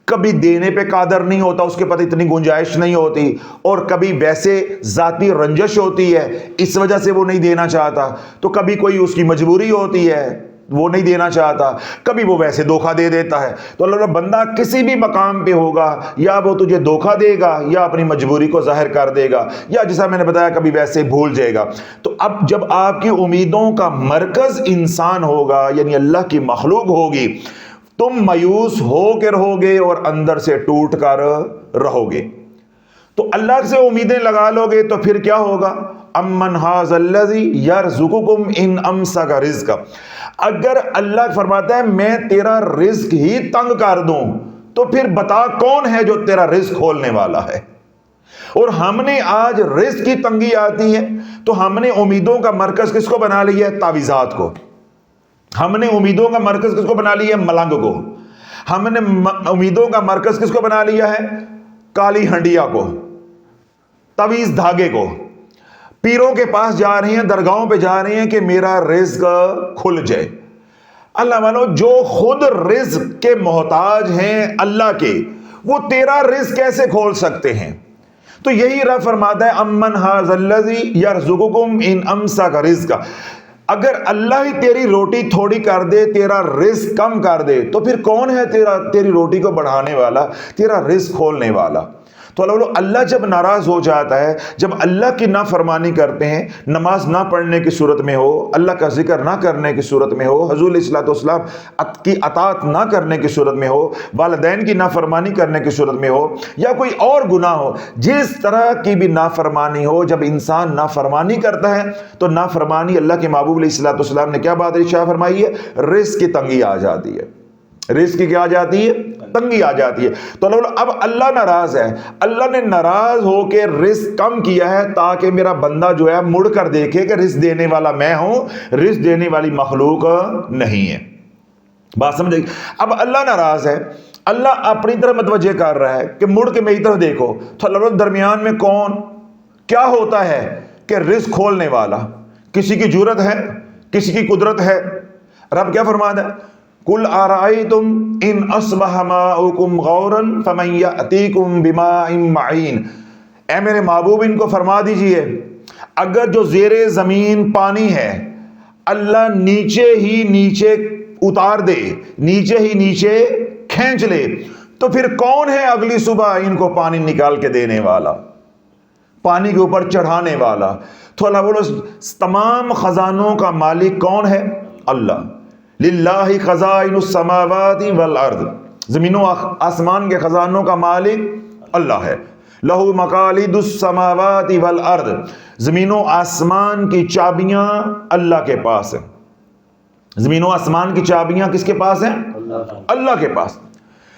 کبھی دینے پہ قادر نہیں ہوتا، اس کے پاس اتنی گنجائش نہیں ہوتی، اور کبھی ویسے ذاتی رنجش ہوتی ہے اس وجہ سے وہ نہیں دینا چاہتا، تو کبھی کوئی اس کی مجبوری ہوتی ہے وہ نہیں دینا چاہتا، کبھی وہ ویسے دھوکہ دے دیتا ہے۔ تو اللہ بندہ کسی بھی مقام پہ ہوگا یا وہ تجھے دھوکہ دے گا یا اپنی مجبوری کو ظاہر کر دے گا، یا جیسا میں نے بتایا کبھی ویسے بھول جائے گا۔ تو اب جب آپ کی امیدوں کا مرکز انسان ہوگا یعنی اللہ کی مخلوق ہوگی، تم مایوس ہو کے رہو گے اور اندر سے ٹوٹ کر رہو گے۔ تو اللہ سے امیدیں لگا لو گے تو پھر کیا ہوگا؟ امن ھذا الذی یرزقکم ان امسک رزقا، اگر اللہ فرماتا ہے میں تیرا رزق ہی تنگ کر دوں تو پھر بتا کون ہے جو تیرا رزق کھولنے والا ہے؟ اور ہم نے آج رزق کی تنگی آتی ہے تو ہم نے امیدوں کا مرکز کس کو بنا لیا ہے؟ تعویذات کو۔ ہم نے امیدوں کا مرکز کس کو بنا لیا ہے؟ ملنگ کو۔ ہم نے امیدوں کا مرکز کس کو بنا لیا ہے؟ کالی ہنڈیا کو، تعویذ دھاگے کو۔ پیروں کے پاس جا رہے ہیں، درگاہوں پہ جا رہے ہیں کہ میرا رزق کھل جائے۔ اللہ مانو جو خود رزق کے محتاج ہیں اللہ کے، وہ تیرا رزق کیسے کھول سکتے ہیں؟ تو یہی رب فرماتا ہے امن ھذا الذی یرزقکم ان امسک رزقا، اگر اللہ ہی تیری روٹی تھوڑی کر دے، تیرا رزق کم کر دے، تو پھر کون ہے تیری روٹی کو بڑھانے والا، تیرا رزق کھولنے والا؟ تو اللہ جب ناراض ہو جاتا ہے، جب اللہ کی نافرمانی کرتے ہیں، نماز نہ پڑھنے کی صورت میں ہو، اللہ کا ذکر نہ کرنے کی صورت میں ہو، حضور علیہ الصلوۃ والسلام کی اطاعت نہ کرنے کی صورت میں ہو، والدین کی نافرمانی کرنے کی صورت میں ہو، یا کوئی اور گناہ ہو، جس طرح کی بھی نافرمانی ہو، جب انسان نافرمانی کرتا ہے تو نافرمانی اللہ کے محبوب علیہ الصلوۃ والسلام نے کیا بات ارشاد فرمائی ہے؟ رزق کی تنگی آ جاتی ہے، رزق کی کیا آ جاتی ہے؟ تنگی آ جاتی ہے۔ تو اب اللہ ناراض ہے، اللہ نے ناراض ہو کے رزق کم کیا ہے تاکہ میرا بندہ جو ہے مڑ کر دیکھے کہ رزق دینے والا میں ہوں، رزق دینے والی مخلوق نہیں ہے۔ بات سمجھ گئی؟ اب اللہ ناراض ہے، اللہ اپنی طرف متوجہ کر رہا ہے کہ مڑ کے میری طرف دیکھو، تو اللہ درمیان میں کون کیا ہوتا ہے کہ رزق کھولنے والا؟ کسی کی جرت ہے؟ کسی کی قدرت ہے؟ رب کیا فرماتا ہے؟ قل ارائیتم ان اصبح ماؤکم غورا فمن یأتیکم بماء معین، اے میرے محبوب ان کو فرما دیجئے اگر جو زیر زمین پانی ہے اللہ نیچے ہی نیچے اتار دے، نیچے ہی نیچے کھینچ لے، تو پھر کون ہے اگلی صبح ان کو پانی نکال کے دینے والا، پانی کے اوپر چڑھانے والا؟ تو اللہ بولو تمام خزانوں کا مالک کون ہے؟ اللہ۔ للہ خزائن السماوات والارض، زمین و آسمان کے خزانوں کا مالک اللہ ہے۔ لہو مقالید السماوات والارض، زمین و آسمان کی چابیاں اللہ کے پاس ہیں۔ زمین و آسمان کی چابیاں کس کے پاس ہیں؟ اللہ کے پاس۔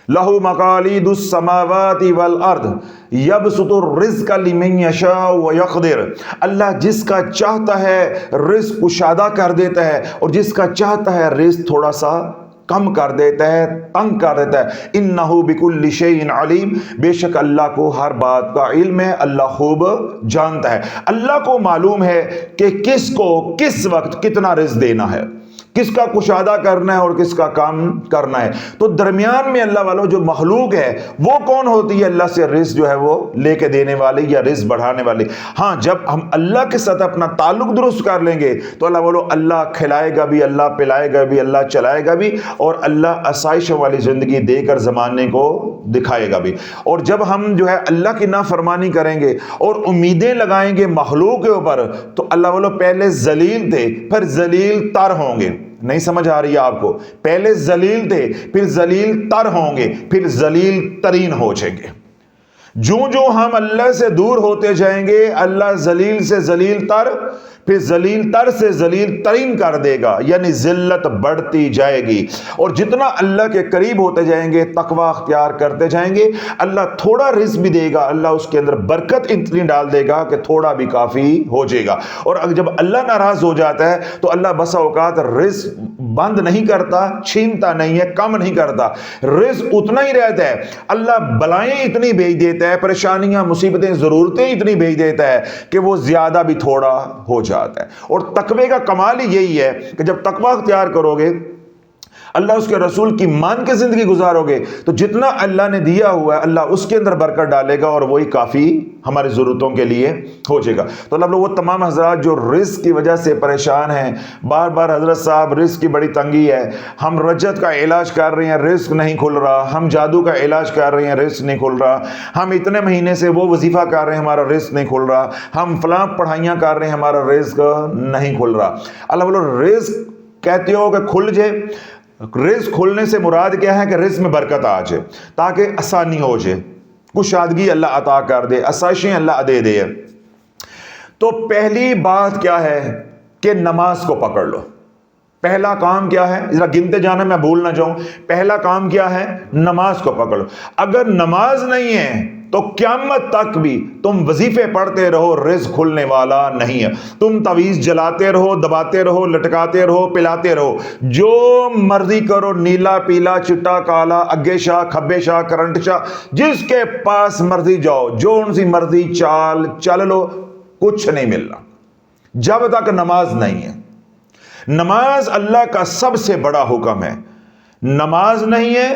لہو مقالید السماوات والارض یبسط الرزق لمن یشاء ویقدر، اللہ جس کا چاہتا ہے رزق کشادہ کر دیتا ہے اور جس کا چاہتا ہے رزق تھوڑا سا کم کر دیتا ہے، تنگ کر دیتا ہے۔ انہ بکل شیء علیم، بے شک اللہ کو ہر بات کا علم ہے، اللہ خوب جانتا ہے۔ اللہ کو معلوم ہے کہ کس کو کس وقت کتنا رزق دینا ہے، کس کا کشادہ کرنا ہے اور کس کا کام کرنا ہے۔ تو درمیان میں اللہ والوں جو مخلوق ہے وہ کون ہوتی ہے؟ اللہ سے رزق جو ہے وہ لے کے دینے والی یا رزق بڑھانے والی۔ ہاں، جب ہم اللہ کے ساتھ اپنا تعلق درست کر لیں گے تو اللہ والوں اللہ کھلائے گا بھی، اللہ پلائے گا بھی، اللہ چلائے گا بھی، اور اللہ آسائش والی زندگی دے کر زمانے کو دکھائے گا بھی۔ اور جب ہم جو ہے اللہ کی نافرمانی کریں گے اور امیدیں لگائیں گے مخلوق کے اوپر تو اللہ والوں پہلے ذلیل تھے پھر ذلیل تر ہوں گے۔ نہیں سمجھ آ رہی ہے آپ کو؟ پہلے ذلیل تھے پھر ذلیل تر ہوں گے پھر ذلیل ترین ہو جائیں گے۔ جو ہم اللہ سے دور ہوتے جائیں گے اللہ ذلیل سے ذلیل تر پھر ذلیل تر سے ذلیل ترین کر دے گا، یعنی ذلت بڑھتی جائے گی۔ اور جتنا اللہ کے قریب ہوتے جائیں گے تقوی اختیار کرتے جائیں گے اللہ تھوڑا رزق بھی دے گا، اللہ اس کے اندر برکت اتنی ڈال دے گا کہ تھوڑا بھی کافی ہو جائے گا۔ اور جب اللہ ناراض ہو جاتا ہے تو اللہ بسا اوقات رزق بند نہیں کرتا، چھینتا نہیں ہے، کم نہیں کرتا، رزق اتنا ہی رہتا ہے۔ اللہ بلائیں اتنی بھیج دیتا ہے، پریشانیاں مصیبتیں ضرورتیں اتنی بھیج دیتا ہے کہ وہ زیادہ بھی تھوڑا ہو جاتا ہے۔ اور تقوی کا کمال ہی یہی ہے کہ جب تقوی اختیار کرو گے، اللہ اس کے رسول کی مان کے زندگی گزارو گے تو جتنا اللہ نے دیا ہوا ہے اللہ اس کے اندر برکت ڈالے گا اور وہی کافی ہماری ضرورتوں کے لیے ہو جائے گا۔ تو اللہ وہ تمام حضرات جو رزق کی وجہ سے پریشان ہیں، بار بار حضرت صاحب رزق کی بڑی تنگی ہے، ہم رجت کا علاج کر رہے ہیں رزق نہیں کھل رہا، ہم جادو کا علاج کر رہے ہیں رزق نہیں کھل رہا، ہم اتنے مہینے سے وہ وظیفہ کر رہے ہیں ہمارا رزق نہیں کھل رہا، ہم فلاں پڑھائیاں کر رہے ہیں ہمارا رزق نہیں کھل رہا۔ اللہ بولو رزق کہتے ہو کہ کھل جائے، رزق کھلنے سے مراد کیا ہے کہ رزق میں برکت آ جائے تاکہ آسانی ہو جائے، کشادگی اللہ عطا کر دے، آسائشیں اللہ دے دے۔ تو پہلی بات کیا ہے کہ نماز کو پکڑ لو۔ پہلا کام کیا ہے؟ ذرا گنتے جانا میں بھول نہ جاؤں۔ پہلا کام کیا ہے؟ نماز کو پکڑ لو۔ اگر نماز نہیں ہے تو قیامت تک بھی تم وظیفے پڑھتے رہو رزق کھلنے والا نہیں ہے۔ تم تعویذ جلاتے رہو، دباتے رہو، لٹکاتے رہو، پلاتے رہو، جو مرضی کرو، نیلا پیلا چٹا کالا، اگے شاہ کھبے شاہ کرنٹ شاہ، جس کے پاس مرضی جاؤ، جو ان سی مرضی چال چل لو، کچھ نہیں ملنا جب تک نماز نہیں ہے۔ نماز اللہ کا سب سے بڑا حکم ہے۔ نماز نہیں ہے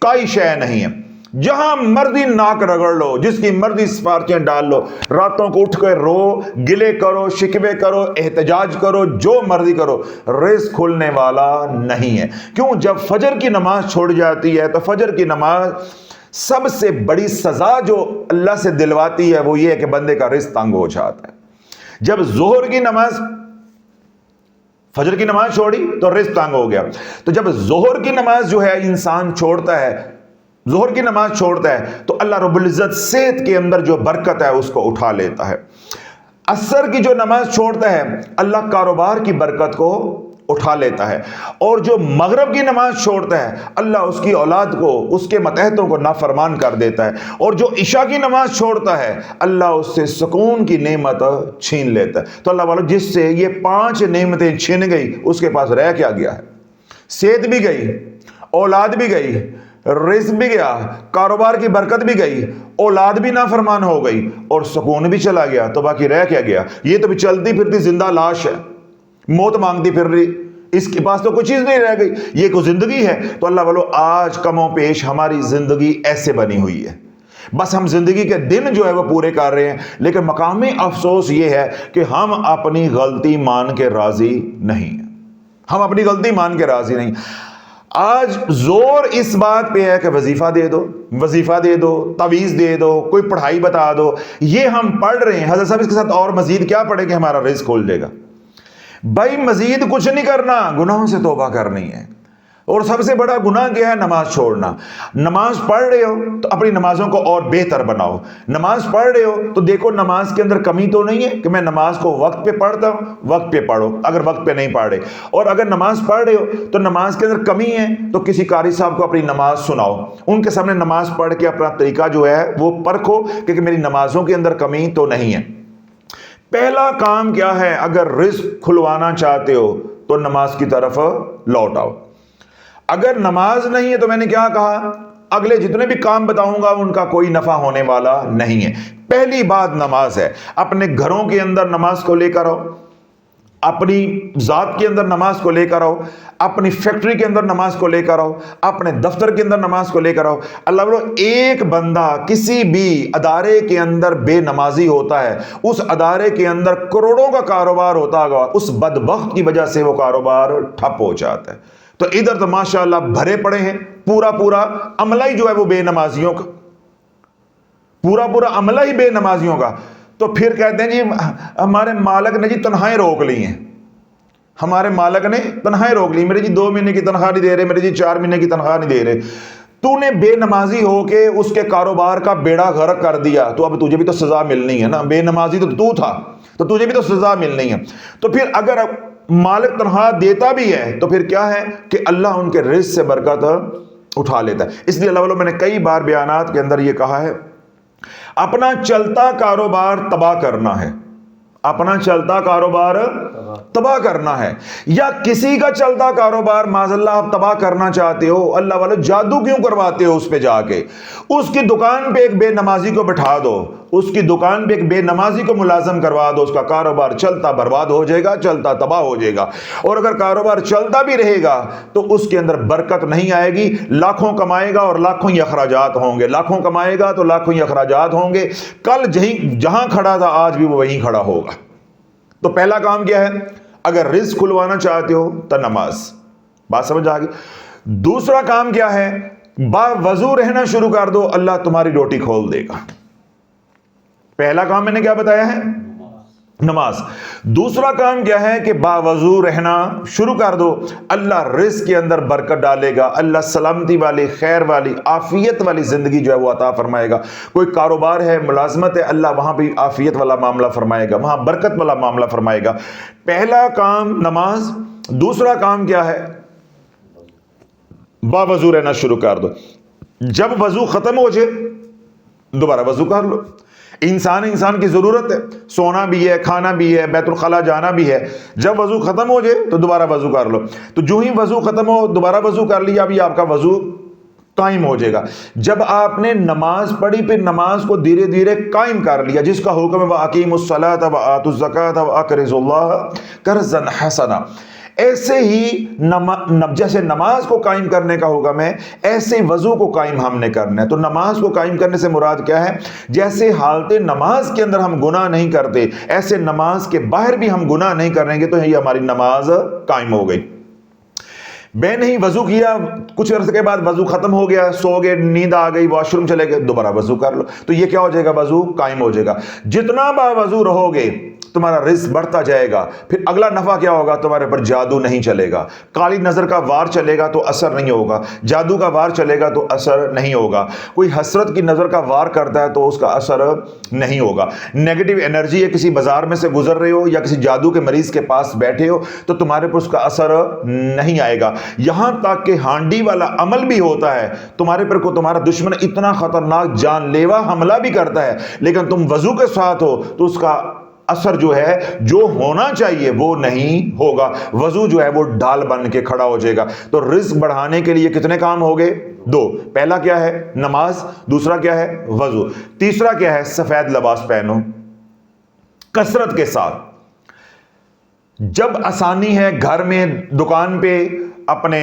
کوئی شے نہیں ہے۔ جہاں مرضی ناک رگڑ لو، جس کی مرضی سفارشیں ڈال لو، راتوں کو اٹھ کر رو، گلے کرو، شکوے کرو، احتجاج کرو، جو مرضی کرو، رزق کھلنے والا نہیں ہے۔ کیوں؟ جب فجر کی نماز چھوڑ جاتی ہے تو فجر کی نماز سب سے بڑی سزا جو اللہ سے دلواتی ہے وہ یہ ہے کہ بندے کا رزق تنگ ہو جاتا ہے۔ جب ظہر کی نماز، فجر کی نماز چھوڑی تو رزق تنگ ہو گیا، تو جب ظہر کی نماز جو ہے انسان چھوڑتا ہے، ظہر کی نماز چھوڑتا ہے تو اللہ رب العزت صحت کے اندر جو برکت ہے اس کو اٹھا لیتا ہے۔ عصر کی جو نماز چھوڑتا ہے اللہ کاروبار کی برکت کو اٹھا لیتا ہے، اور جو مغرب کی نماز چھوڑتا ہے اللہ اس کی اولاد کو، اس کے ماتحتوں کو نافرمان کر دیتا ہے، اور جو عشاء کی نماز چھوڑتا ہے اللہ اس سے سکون کی نعمت چھین لیتا ہے۔ تو اللہ والو جس سے یہ 5 نعمتیں چھن گئی اس کے پاس رہ کیا گیا ہے؟ صحت بھی گئی، اولاد بھی گئی، رزق بھی گیا، کاروبار کی برکت بھی گئی، اولاد بھی نافرمان ہو گئی اور سکون بھی چلا گیا، تو باقی رہ کیا گیا؟ یہ تو بھی چلتی پھرتی زندہ لاش ہے، موت مانگتی پھر رہی، اس کے پاس تو کوئی چیز نہیں رہ گئی، یہ کوئی زندگی ہے؟ تو اللہ والو آج کم و پیش ہماری زندگی ایسے بنی ہوئی ہے، بس ہم زندگی کے دن جو ہے وہ پورے کر رہے ہیں، لیکن مقامی افسوس یہ ہے کہ ہم اپنی غلطی مان کے راضی نہیں ہیں، ہم اپنی غلطی مان کے راضی نہیں۔ آج زور اس بات پہ ہے کہ وظیفہ دے دو، وظیفہ دے دو، تعویذ دے دو، کوئی پڑھائی بتا دو، یہ ہم پڑھ رہے ہیں۔ حضرت صاحب اس کے ساتھ اور مزید کیا پڑھے کہ ہمارا رزق کھول دے گا؟ بھائی مزید کچھ نہیں کرنا، گناہوں سے توبہ کرنی ہے، اور سب سے بڑا گناہ کیا ہے؟ نماز چھوڑنا۔ نماز پڑھ رہے ہو تو اپنی نمازوں کو اور بہتر بناؤ۔ نماز پڑھ رہے ہو تو دیکھو نماز کے اندر کمی تو نہیں ہے کہ میں نماز کو وقت پہ پڑھتا ہوں، وقت پہ پڑھو اگر وقت پہ نہیں پڑھ رہے، اور اگر نماز پڑھ رہے ہو تو نماز کے اندر کمی ہے تو کسی قاری صاحب کو اپنی نماز سناؤ، ان کے سامنے نماز پڑھ کے اپنا طریقہ جو ہے وہ پرکھو کہ میری نمازوں کے اندر کمی تو نہیں ہے۔ پہلا کام کیا ہے؟ اگر رزق کھلوانا چاہتے ہو تو نماز کی طرف لوٹ آؤ۔ اگر نماز نہیں ہے تو میں نے کیا کہا؟ اگلے جتنے بھی کام بتاؤں گا ان کا کوئی نفع ہونے والا نہیں ہے۔ پہلی بات نماز ہے۔ اپنے گھروں کے اندر نماز کو لے کر آؤ، اپنی ذات کے اندر نماز کو لے کر آؤ، اپنی فیکٹری کے اندر نماز کو لے کر آؤ، اپنے دفتر کے اندر نماز کو لے کر آؤ۔ اللہ بولو ایک بندہ کسی بھی ادارے کے اندر بے نمازی ہوتا ہے، اس ادارے کے اندر کروڑوں کا کاروبار ہوتا ہوگا، اس بدبخت کی وجہ سے وہ کاروبار ٹھپ ہو جاتا ہے۔ تو ادھر تو ماشاءاللہ بھرے پڑے ہیں، پورا عملہ ہی جو ہے وہ بے نمازیوں کا، پورا عملہ ہی بے نمازیوں کا۔ تو پھر کہتے ہیں جی ہمارے مالک نے جی تنخواہیں روک لی ہیں، ہمارے مالک نے تنخواہیں روک لی، میرے جی 2 مہینے کی تنخواہ نہیں دے رہے، میرے جی 4 مہینے کی تنخواہ نہیں دے رہے۔ تو نے بے نمازی ہو کے اس کے کاروبار کا بیڑا غرق کر دیا، تو اب تجھے بھی تو سزا ملنی ہے نا، بے نمازی تو تھا تو تجھے بھی تو سزا ملنی ہے۔ تو پھر اگر مالک تنخواہ دیتا بھی ہے تو پھر کیا ہے کہ اللہ ان کے رزق سے برکت اٹھا لیتا ہے۔ اس لیے اللہ والوں میں نے کئی بار بیانات کے اندر یہ کہا ہے، اپنا چلتا کاروبار تباہ کرنا ہے، اپنا چلتا کاروبار تباہ کرنا ہے، یا کسی کا چلتا کاروبار معاذ اللہ آپ تباہ کرنا چاہتے ہو، اللہ والے جادو کیوں کرواتے ہو؟ اس پہ جا کے اس کی دکان پہ ایک بے نمازی کو بٹھا دو، اس کی دکان پہ ایک بے نمازی کو ملازم کروا دو، اس کا کاروبار چلتا برباد ہو جائے گا، چلتا تباہ ہو جائے گا۔ اور اگر کاروبار چلتا بھی رہے گا تو اس کے اندر برکت نہیں آئے گی، لاکھوں کمائے گا اور لاکھوں ہی اخراجات ہوں گے، لاکھوں کمائے گا تو لاکھوں ہی اخراجات ہوں گے، کل جہاں کھڑا تھا آج بھی وہ وہیں کھڑا ہوگا۔ تو پہلا کام کیا ہے؟ اگر رزق کھلوانا چاہتے ہو تو نماز، بات سمجھ آ گئی؟ دوسرا کام کیا ہے؟ باوضو رہنا شروع کر دو، اللہ تمہاری روٹی کھول دے گا۔ پہلا کام میں نے کیا بتایا ہے؟ نماز۔ دوسرا کام کیا ہے کہ باوضو رہنا شروع کر دو، اللہ رزق کے اندر برکت ڈالے گا، اللہ سلامتی والی، خیر والی، عافیت والی زندگی جو ہے وہ عطا فرمائے گا۔ کوئی کاروبار ہے، ملازمت ہے، اللہ وہاں بھی عافیت والا معاملہ فرمائے گا، وہاں برکت والا معاملہ فرمائے گا۔ پہلا کام نماز، دوسرا کام کیا ہے؟ باوضو رہنا شروع کر دو۔ جب وضو ختم ہو جائے دوبارہ وضو کر لو۔ انسان کی ضرورت ہے، سونا بھی ہے، کھانا بھی ہے، بیت الخلا جانا بھی ہے، جب وضو ختم ہو جائے تو دوبارہ وضو کر لو۔ تو جو ہی وضو ختم ہو دوبارہ وضو کر لیا، ابھی آپ کا وضو قائم ہو جائے گا۔ جب آپ نے نماز پڑھی پھر نماز کو دھیرے دھیرے قائم کر لیا، جس کا حکم ہے وَأَقِيمُوا الصَّلَاةَ وَآتُوا الزَّكَاةَ وَأَقْرِضُوا اللَّهَ قَرْضًا حَسَنًا۔ ایسے ہی جیسے نماز کو قائم کرنے کا حکم ہے، ایسے وضو کو قائم ہم نے کرنا ہے۔ تو نماز کو قائم کرنے سے مراد کیا ہے؟ جیسے حالت نماز کے اندر ہم گناہ نہیں کرتے، ایسے نماز کے باہر بھی ہم گناہ نہیں کریں گے، تو یہ ہماری نماز قائم ہو گئی۔ میں نہیں وضو کیا، کچھ عرصے کے بعد وضو ختم ہو گیا، سو گئے، نیند آ گئی، واش روم چلے گئے، دوبارہ وضو کر لو، تو یہ کیا ہو جائے گا؟ وضو قائم ہو جائے گا۔ جتنا باوضو رہو گے تمہارا رزق بڑھتا جائے گا۔ پھر اگلا نفع کیا ہوگا؟ تمہارے پر جادو نہیں چلے گا۔ کالی نظر کا وار چلے گا تو اثر نہیں ہوگا، جادو کا وار چلے گا تو اثر نہیں ہوگا، کوئی حسرت کی نظر کا وار کرتا ہے تو اس کا اثر نہیں ہوگا۔ نیگیٹو انرجی ہے، کسی بازار میں سے گزر رہے ہو یا کسی جادو کے مریض کے پاس بیٹھے ہو تو تمہارے پر اس کا اثر نہیں آئے گا۔ یہاں تک کہ ہانڈی والا عمل بھی ہوتا ہے، تمہارے پر کو تمہارا دشمن اتنا خطرناک جان لیوا حملہ بھی کرتا ہے، لیکن تم وضو کے ساتھ ہو تو اس کا اثر جو ہے جو ہونا چاہیے وہ نہیں ہوگا۔ وضو جو ہے وہ ڈھال بن کے کھڑا ہو جائے گا۔ تو رزق بڑھانے کے لیے کتنے کام ہو گئے؟ 2۔ پہلا کیا ہے؟ نماز، دوسرا کیا ہے؟ وضو، تیسرا کیا ہے؟ سفید لباس پہنو کثرت کے ساتھ۔ جب آسانی ہے گھر میں، دکان پہ، اپنے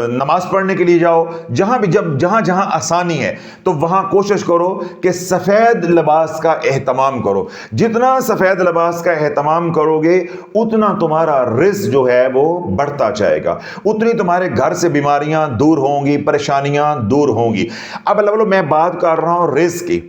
نماز پڑھنے کے لیے جاؤ، جہاں بھی جہاں آسانی ہے تو وہاں کوشش کرو کہ سفید لباس کا اہتمام کرو۔ جتنا سفید لباس کا اہتمام کرو گے اتنا تمہارا رزق جو ہے وہ بڑھتا جائے گا، اتنی تمہارے گھر سے بیماریاں دور ہوں گی، پریشانیاں دور ہوں گی۔ اب میں بات کر رہا ہوں رزق کی،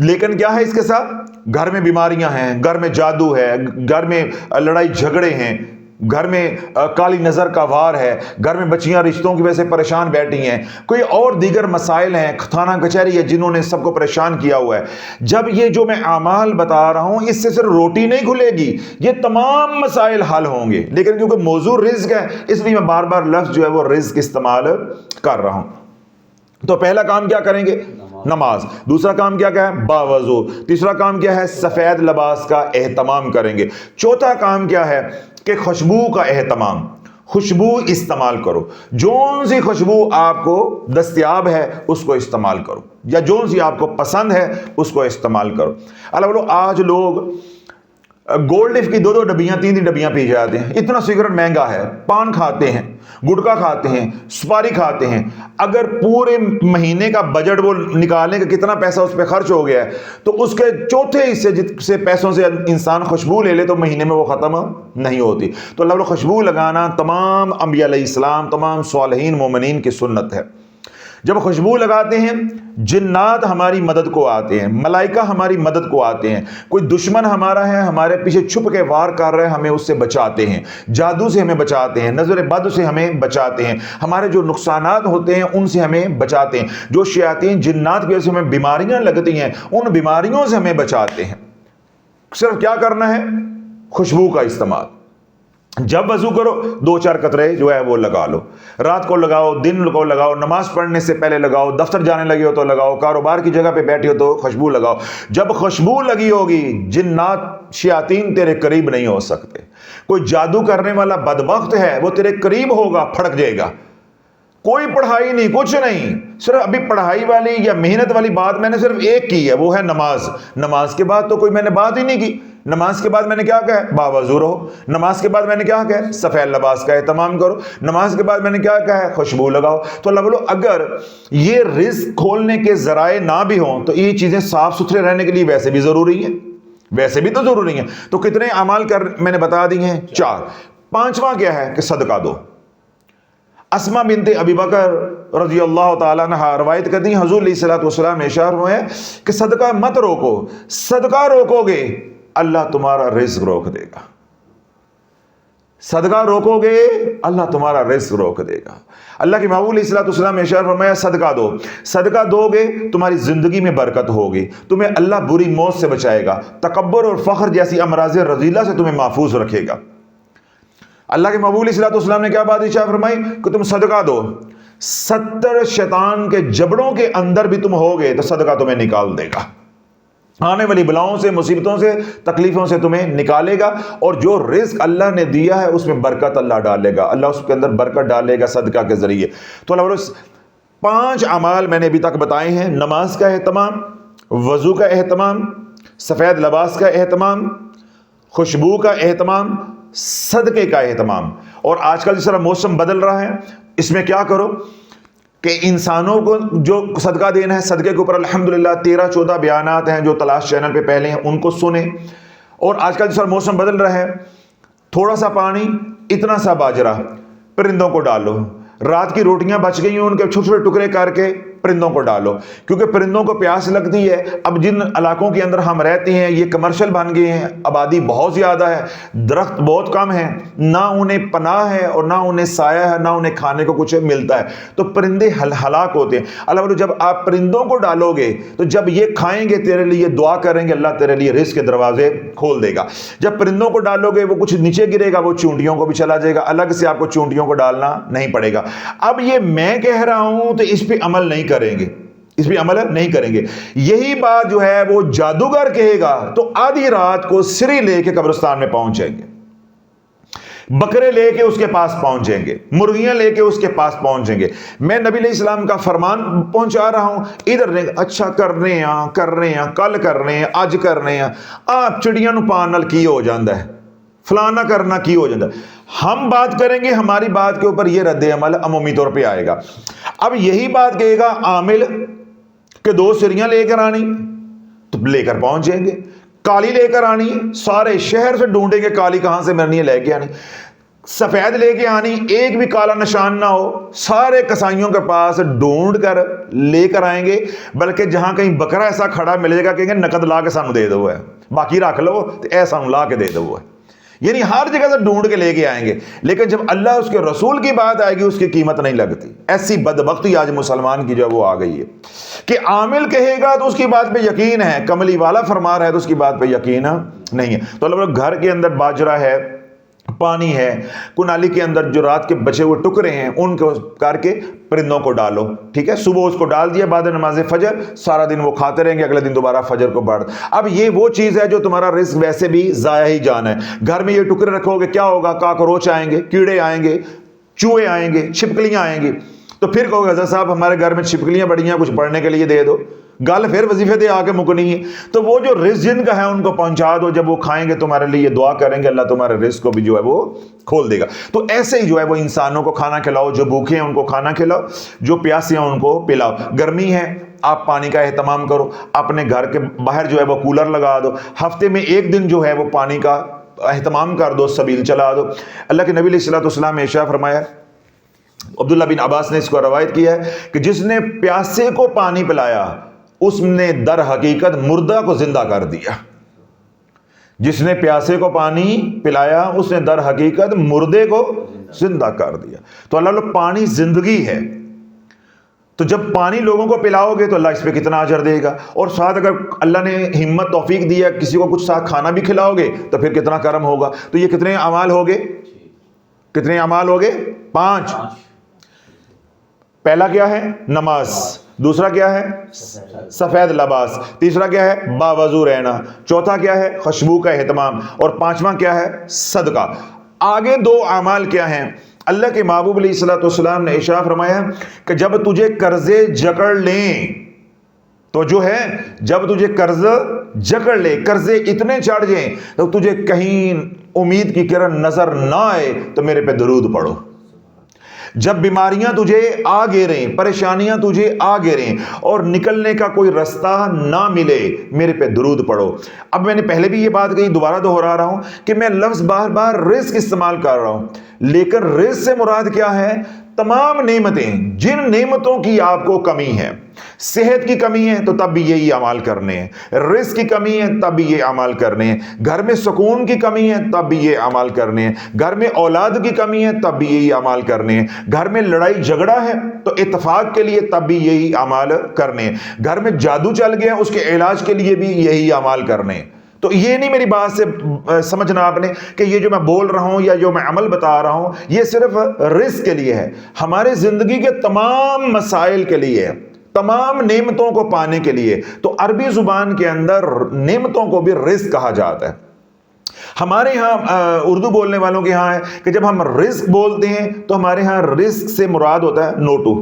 لیکن کیا ہے اس کے ساتھ؟ گھر میں بیماریاں ہیں، گھر میں جادو ہے، گھر میں لڑائی جھگڑے ہیں، گھر میں کالی نظر کا وار ہے، گھر میں بچیاں رشتوں کی وجہ سے پریشان بیٹھی ہیں، کوئی اور دیگر مسائل ہیں، تھانہ کچہری ہے جنہوں نے سب کو پریشان کیا ہوا ہے، جب یہ جو میں اعمال بتا رہا ہوں اس سے صرف روٹی نہیں کھلے گی، یہ تمام مسائل حل ہوں گے، لیکن کیونکہ موضوع رزق ہے اس لیے میں بار بار لفظ جو ہے وہ رزق استعمال کر رہا ہوں۔ تو پہلا کام کیا کریں گے؟ نماز۔ دوسرا کام کیا ہے؟ باوضو۔ تیسرا کام کیا ہے؟ سفید لباس کا اہتمام کریں گے۔ چوتھا کام کیا ہے کہ خوشبو کا اہتمام، خوشبو استعمال کرو، جون سی خوشبو آپ کو دستیاب ہے اس کو استعمال کرو، یا جون سی آپ کو پسند ہے اس کو استعمال کرو۔ اللہ آج لوگ گولڈ لیف کی 2 ڈبیاں 3 ڈبیاں پی جاتے ہیں، اتنا سگریٹ مہنگا ہے، پان کھاتے ہیں، گٹکا کھاتے ہیں، سپاری کھاتے ہیں۔ اگر پورے مہینے کا بجٹ وہ نکالنے کا کتنا پیسہ اس پہ خرچ ہو گیا ہے تو اس کے چوتھے حصے سے پیسوں سے انسان خوشبو لے لے تو مہینے میں وہ ختم نہیں ہوتی۔ تو اللہ خوشبو لگانا تمام انبیاء علیہ السلام، تمام صالحین مومنین کی سنت ہے۔ جب خوشبو لگاتے ہیں جنات ہماری مدد کو آتے ہیں، ملائکہ ہماری مدد کو آتے ہیں، کوئی دشمن ہمارا ہے ہمارے پیچھے چھپ کے وار کر رہے ہیں ہمیں اس سے بچاتے ہیں، جادو سے ہمیں بچاتے ہیں، نظر بد سے ہمیں بچاتے ہیں، ہمارے جو نقصانات ہوتے ہیں ان سے ہمیں بچاتے ہیں، جو شیاطین جنات کی وجہ سے ہمیں بیماریاں لگتی ہیں ان بیماریوں سے ہمیں بچاتے ہیں۔ صرف کیا کرنا ہے؟ خوشبو کا استعمال۔ جب وضو کرو 2-4 قطرے جو ہے وہ لگا لو، رات کو لگاؤ، دن کو لگاؤ، نماز پڑھنے سے پہلے لگاؤ، دفتر جانے لگے ہو تو لگاؤ، کاروبار کی جگہ پہ بیٹھی ہو تو خوشبو لگاؤ۔ جب خوشبو لگی ہوگی جنات شیاطین تیرے قریب نہیں ہو سکتے۔ کوئی جادو کرنے والا بدبخت ہے وہ تیرے قریب ہوگا پھڑک جائے گا۔ کوئی پڑھائی نہیں، کچھ نہیں، صرف ابھی پڑھائی والی یا محنت والی بات میں نے صرف ایک کی ہے، وہ ہے نماز۔ نماز کے بعد تو کوئی میں نے بات ہی نہیں کی۔ نماز کے بعد میں نے کیا کہا ہے؟ باوضو رہو۔ نماز کے بعد میں نے کیا کہا ہے؟ سفید لباس کا اہتمام کرو۔ نماز کے بعد میں نے کیا کہا ہے؟ خوشبو لگاؤ۔ تو اللہ بولو اگر یہ رزق کھولنے کے ذرائع نہ بھی ہوں تو یہ چیزیں صاف ستھرے رہنے کے لیے ویسے بھی ضروری ہیں، ویسے بھی تو ضروری ہیں۔ تو کتنے اعمال میں نے بتا دی ہیں؟ 4۔ 5واں کیا ہے کہ صدقہ دو۔ اسماء بنت ابی بکر رضی اللہ تعالیٰ عنہ روایت کرتی ہیں حضور علیہ الصلوۃ والسلام نے ارشاد فرمایا کہ صدقہ مت روکو، صدقہ روکو گے اللہ تمہارا رزق روک دے گا۔ صدقہ روکو گے اللہ تمہارا رزق روک دے گا۔ اللہ کے محبوب علیہ الصلوۃ والسلام نے ارشاد فرمایا صدقہ دو، صدقہ دو گے تمہاری زندگی میں برکت ہوگی، تمہیں اللہ بری موت سے بچائے گا، تکبر اور فخر جیسی امراض رذیلہ سے تمہیں محفوظ رکھے گا۔ اللہ کے محبوب علیہ الصلوۃ والسلام نے کیا بات ارشاد فرمائی کہ تم صدقہ دو، 70 شیطان کے جبڑوں کے اندر بھی تم ہوگے تو صدقہ تمہیں نکال دے گا، آنے والی بلاؤں سے، مصیبتوں سے، تکلیفوں سے تمہیں نکالے گا، اور جو رزق اللہ نے دیا ہے اس میں برکت اللہ ڈالے گا، اللہ اس کے اندر برکت ڈالے گا صدقہ کے ذریعے۔ تو اللہ 5 اعمال میں نے ابھی تک بتائے ہیں، نماز کا اہتمام، وضو کا اہتمام، سفید لباس کا اہتمام، خوشبو کا اہتمام، صدقے کا اہتمام۔ اور آج کل جس طرح موسم بدل رہا ہے اس میں کیا کرو کہ انسانوں کو جو صدقہ دینا ہے، صدقے کے اوپر الحمدللہ 13-14 بیانات ہیں جو تلاش چینل پہ پہلے ہیں، ان کو سنیں۔ اور آج کل جس طرح موسم بدل رہا ہے، تھوڑا سا پانی، اتنا سا باجرہ پرندوں کو ڈالو، رات کی روٹیاں بچ گئی ہیں ان کے چھوٹے چھوٹے ٹکڑے کر کے پرندوں کو ڈالو، کیونکہ پرندوں کو پیاس لگتی ہے۔ اب جن علاقوں کے اندر ہم رہتے ہیں یہ کمرشل بن گئے ہیں، آبادی بہت زیادہ ہے، درخت بہت کم ہیں، نہ انہیں پناہ ہے اور نہ انہیں سایہ ہے، نہ انہیں کھانے کو کچھ ملتا ہے، تو پرندے ہلاک ہوتے ہیں۔ اللہ بولے جب آپ پرندوں کو ڈالو گے تو جب یہ کھائیں گے تیرے لیے دعا کریں گے، اللہ تیرے لیے رزق کے دروازے کھول دے گا۔ جب پرندوں کو ڈالو گے وہ کچھ نیچے گرے گا، وہ چونٹیوں کو بھی چلا جائے گا، الگ سے آپ کو چونٹیوں کو ڈالنا نہیں پڑے گا۔ اب یہ میں کہہ رہا ہوں تو اس پہ عمل نہیں کریں گے، اس پہ عمل نہیں کریں گے۔ یہی بات جو ہے وہ جادوگر کہے گا تو آدھی رات کو سری لے کے قبرستان میں پہنچ جائیں گے، بکرے لے کے اس کے پاس پہنچ جائیں گے، مرغیاں لے کے اس کے پاس پہنچ جائیں گے۔ میں نبی علیہ السلام کا فرمان پہنچا رہا ہوں، ادھر اچھا کرنے ہیں، کل کرنے ہیں، آج کرنے ہیں، آپ چڑیاں نو پان نال کی ہو جاندہ ہے، فلانا کرنا کی ہو جاتا ہے۔ ہم بات کریں گے، ہماری بات کے اوپر یہ رد عمل عمومی طور پہ آئے گا۔ اب یہی بات کہے گا عامل کہ 2 سریاں لے کر آنی، تو لے کر پہنچ جائیں گے۔ کالی لے کر آنی، سارے شہر سے ڈھونڈیں گے کالی کہاں سے مرنی ہے، لے کے آنی۔ سفید لے کے آنی، ایک بھی کالا نشان نہ ہو، سارے کسائیوں کے پاس ڈھونڈ کر لے کر آئیں گے، بلکہ جہاں کہیں بکرا ایسا کھڑا ملے گا کہیں گے نقد لا کے سانو دے دو ہے، باقی رکھ لو تو ایسا لا کے دے دو ہے۔ یعنی ہر جگہ سے ڈھونڈ کے لے کے آئیں گے، لیکن جب اللہ اس کے رسول کی بات آئے گی اس کی قیمت نہیں لگتی۔ ایسی بدبختی آج مسلمان کی جو وہ آ گئی ہے کہ عامل کہے گا تو اس کی بات پہ یقین ہے، کملی والا فرما رہا ہے تو اس کی بات پہ یقین نہیں ہے۔ تو اللہ گھر کے اندر باجرہ ہے، پانی ہے، کنالی کے اندر جو رات کے بچے ہوئے ٹکڑے ہیں ان کو کر کے پرندوں کو ڈالو، ٹھیک ہے، صبح اس کو ڈال دیا بعد نماز فجر، سارا دن وہ کھاتے رہیں گے، اگلے دن دوبارہ فجر کو بڑھ۔ اب یہ وہ چیز ہے جو تمہارا رزق ویسے بھی ضائع ہی جانا ہے۔ گھر میں یہ ٹکڑے رکھو گے کیا ہوگا؟ کاکروچ آئیں گے، کیڑے آئیں گے، چوہے آئیں گے، چھپکلیاں آئیں گی، تو پھر کہو گے حضرت صاحب ہمارے گھر میں چھپکلیاں بڑی ہیں، کچھ پڑھنے کے لیے دے دو، گل پھر وظیفے دے آ کے مکنی ہے۔ تو وہ جو رزق جن کا ہے ان کو پہنچا دو، جب وہ کھائیں گے تمہارے لیے دعا کریں گے، اللہ تمہارے رزق کو بھی جو ہے وہ کھول دے گا۔ تو ایسے ہی جو ہے وہ انسانوں کو کھانا کھلاؤ، جو بھوکے ہیں ان کو کھانا کھلاؤ، جو پیاسے ہیں ان کو پلاؤ۔ گرمی ہے آپ پانی کا اہتمام کرو، اپنے گھر کے باہر جو ہے وہ کولر لگا دو، ہفتے میں ایک دن جو ہے وہ پانی کا اہتمام کر دو، سبیل چلا دو۔ اللہ کے نبی علیہ الصلوۃ والسلام نے ارشاد فرمایا، عبداللہ بن عباس نے اس کو روایت کیا ہے کہ جس نے پیاسے کو پانی پلایا اس نے در حقیقت مردہ کو زندہ کر دیا۔ جس نے پیاسے کو پانی پلایا اس نے در حقیقت مردے کو زندہ کر دیا۔ تو اللہ پانی زندگی ہے، تو جب پانی لوگوں کو پلاؤ گے تو اللہ اس پہ کتنا اجر دے گا، اور ساتھ اگر اللہ نے ہمت توفیق دیا کسی کو کچھ ساتھ کھانا بھی کھلاؤ گے تو پھر کتنا کرم ہوگا۔ تو یہ کتنے اعمال ہوگے؟ کتنے اعمال ہوگے؟ 5۔ پہلا کیا ہے؟ نماز، دوسرا کیا ہے؟ سفید لباس، تیسرا کیا ہے؟ باوضو رہنا، چوتھا کیا ہے؟ خوشبو کا اہتمام، اور پانچواں کیا ہے؟ صدقہ۔ آگے 2 اعمال کیا ہیں؟ اللہ کے محبوب علیہ الصلوۃ والسلام نے ارشاد فرمایا کہ جب تجھے قرضے جکڑ لیں تو جو ہے جب تجھے قرض جکڑ لے، قرضے اتنے چڑھ جائیں تو تجھے کہیں امید کی کرن نظر نہ آئے تو میرے پہ درود پڑھو۔ جب بیماریاں تجھے آ گھیریں، پریشانیاں تجھے آ گھیریں اور نکلنے کا کوئی رستہ نہ ملے، میرے پہ درود پڑھو۔ اب میں نے پہلے بھی یہ بات کہی، دوبارہ دہرا رہا ہوں کہ میں لفظ بار بار رزق استعمال کر رہا ہوں، لیکن رزق سے مراد کیا ہے؟ تمام نعمتیں، جن نعمتوں کی آپ کو کمی ہے، صحت کی کمی ہے تو تب بھی یہی اعمال کرنے ہیں، رزق کی کمی ہے تب بھی یہ اعمال کرنے ہیں، گھر میں سکون کی کمی ہے تب بھی یہ اعمال کرنے ہیں، گھر میں اولاد کی کمی ہے تب بھی یہی اعمال کرنے ہیں، گھر میں لڑائی جھگڑا ہے تو اتفاق کے لیے تب بھی یہی اعمال کرنے ہیں، گھر میں جادو چل گیا اس کے علاج کے لیے بھی یہی اعمال کرنے ہیں۔ تو یہ نہیں میری بات سے سمجھنا آپ نے کہ یہ جو میں بول رہا ہوں یا جو میں عمل بتا رہا ہوں یہ صرف رزق کے لیے ہے، ہمارے زندگی کے تمام مسائل کے لیے ہے، تمام نعمتوں کو پانے کے لیے۔ تو عربی زبان کے اندر نعمتوں کو بھی رزق کہا جاتا ہے۔ ہمارے ہاں اردو بولنے والوں کے ہاں ہے کہ جب ہم رزق بولتے ہیں تو ہمارے ہاں رزق سے مراد ہوتا ہے نوٹو،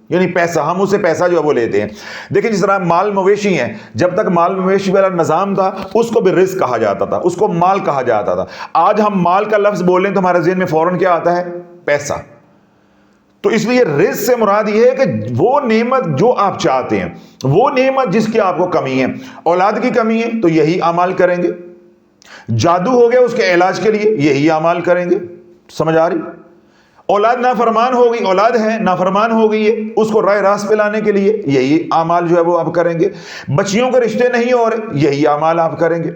یعنی پیسہ، ہم اسے پیسہ جو ہے وہ لیتے ہیں۔ دیکھیں جس طرح مال مویشی ہیں، جب تک مال مویشی والا نظام تھا اس کو بھی رزق کہا جاتا تھا، اس کو مال کہا جاتا تھا۔ آج ہم مال کا لفظ بولیں تو ہمارے ذہن میں فوراً کیا آتا ہے؟ پیسہ۔ تو اس لیے رزق سے مراد یہ ہے کہ وہ نعمت جو آپ چاہتے ہیں، وہ نعمت جس کی آپ کو کمی ہے، اولاد کی کمی ہے تو یہی اعمال کریں گے، جادو ہو گیا اس کے علاج کے لیے یہی اعمال کریں گے۔ سمجھ آ رہی؟ اولاد نافرمان ہو گئی، اولاد ہے نافرمان ہو گئی ہے، اس کو راہ راست پہ لانے کے لیے یہی اعمال جو ہے وہ آپ کریں گے۔ بچیوں کے رشتے نہیں ہو رہے یہی اعمال آپ کریں گے۔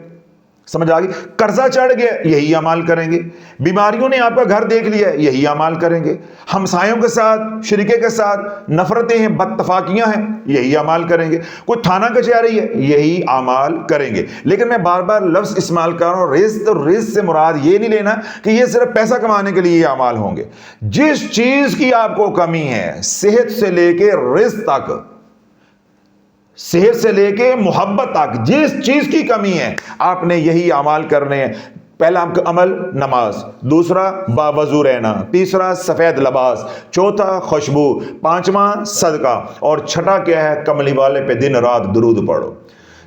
سمجھ آ گئی؟ قرضہ چڑھ گیا یہی اعمال کریں گے، بیماریوں نے آپ کا گھر دیکھ لیا یہی اعمال کریں گے، ہمسایوں کے ساتھ، شریکے کے ساتھ نفرتیں ہیں، بدتفاقیاں ہیں یہی اعمال کریں گے، کوئی تھانہ کچہری ہے یہی اعمال کریں گے۔ لیکن میں بار بار لفظ استعمال کر رہا ہوں رزق، تو رزق سے مراد یہ نہیں لینا کہ یہ صرف پیسہ کمانے کے لیے یہ اعمال ہوں گے۔ جس چیز کی آپ کو کمی ہے، صحت سے لے کے رزق تک، صحت سے لے کے محبت تک، جس چیز کی کمی ہے آپ نے یہی اعمال کرنے ہیں۔ پہلا عمل نماز، دوسرا باوضو رہنا، تیسرا سفید لباس، چوتھا خوشبو، پانچواں صدقہ، اور چھٹا کیا ہے؟ کملی والے پہ دن رات درود پڑھو۔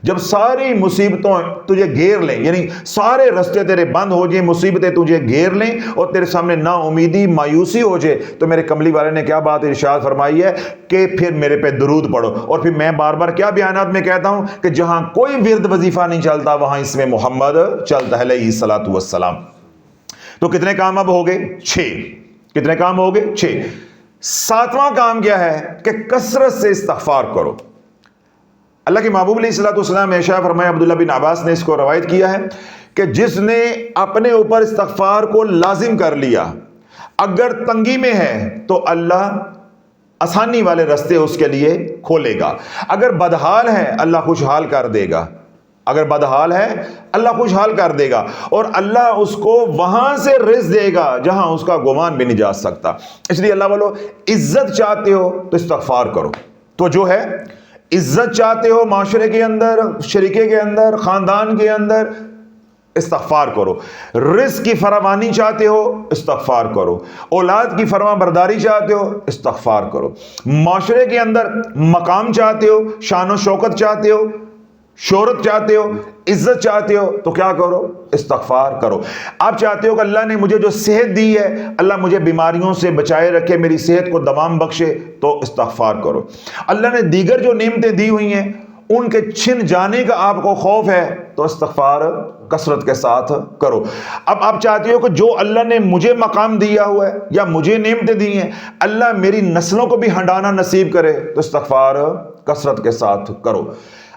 جب ساری مصیبتوں تجھے گھیر لیں، یعنی سارے رستے تیرے بند ہو جائیں، مصیبتیں تجھے گھیر لیں اور تیرے سامنے نا امیدی، مایوسی ہو جائے، تو میرے کملی والے نے کیا بات ارشاد فرمائی ہے کہ پھر میرے پہ درود پڑھو۔ اور پھر میں بار بار کیا بیانات میں کہتا ہوں کہ جہاں کوئی ورد وظیفہ نہیں چلتا وہاں اس میں محمد چلتا ہے علیہ الصلوۃ والسلام۔ تو کتنے کام اب ہو گئے؟ 6۔ کتنے کام ہو گئے؟ 6۔ 7واں کام کیا ہے کہ کثرت سے استغفار کرو۔ اللہ کے محبوب علیہ الصلوۃ والسلام نے ارشاد فرمایا، عبداللہ بن عباس نے اس کو روایت کیا ہے کہ جس نے اپنے اوپر استغفار کو لازم کر لیا، اگر تنگی میں ہے تو اللہ آسانی والے راستے اس کے لیے کھولے گا، اگر بدحال ہے اللہ خوشحال کر دے گا، اگر بدحال ہے اللہ خوشحال کر دے گا، اور اللہ اس کو وہاں سے رزق دے گا جہاں اس کا گمان بھی نہیں جا سکتا۔ اس لیے اللہ والو، عزت چاہتے ہو تو استغفار کرو۔ تو جو ہے عزت چاہتے ہو معاشرے کے اندر، شریکے کے اندر، خاندان کے اندر، استغفار کرو۔ رزق کی فراوانی چاہتے ہو، استغفار کرو۔ اولاد کی فرما برداری چاہتے ہو، استغفار کرو۔ معاشرے کے اندر مقام چاہتے ہو، شان و شوکت چاہتے ہو، شہرت چاہتے ہو، عزت چاہتے ہو، تو کیا کرو؟ استغفار کرو۔ آپ چاہتے ہو کہ اللہ نے مجھے جو صحت دی ہے، اللہ مجھے بیماریوں سے بچائے رکھے، میری صحت کو دوام بخشے، تو استغفار کرو۔ اللہ نے دیگر جو نعمتیں دی ہوئی ہیں ان کے چھن جانے کا آپ کو خوف ہے، تو استغفار کثرت کے ساتھ کرو۔ اب آپ چاہتے ہو کہ جو اللہ نے مجھے مقام دیا ہوا ہے یا مجھے نعمتیں دی ہیں، اللہ میری نسلوں کو بھی ہنڈانا نصیب کرے، تو استغفار کثرت کے ساتھ کرو۔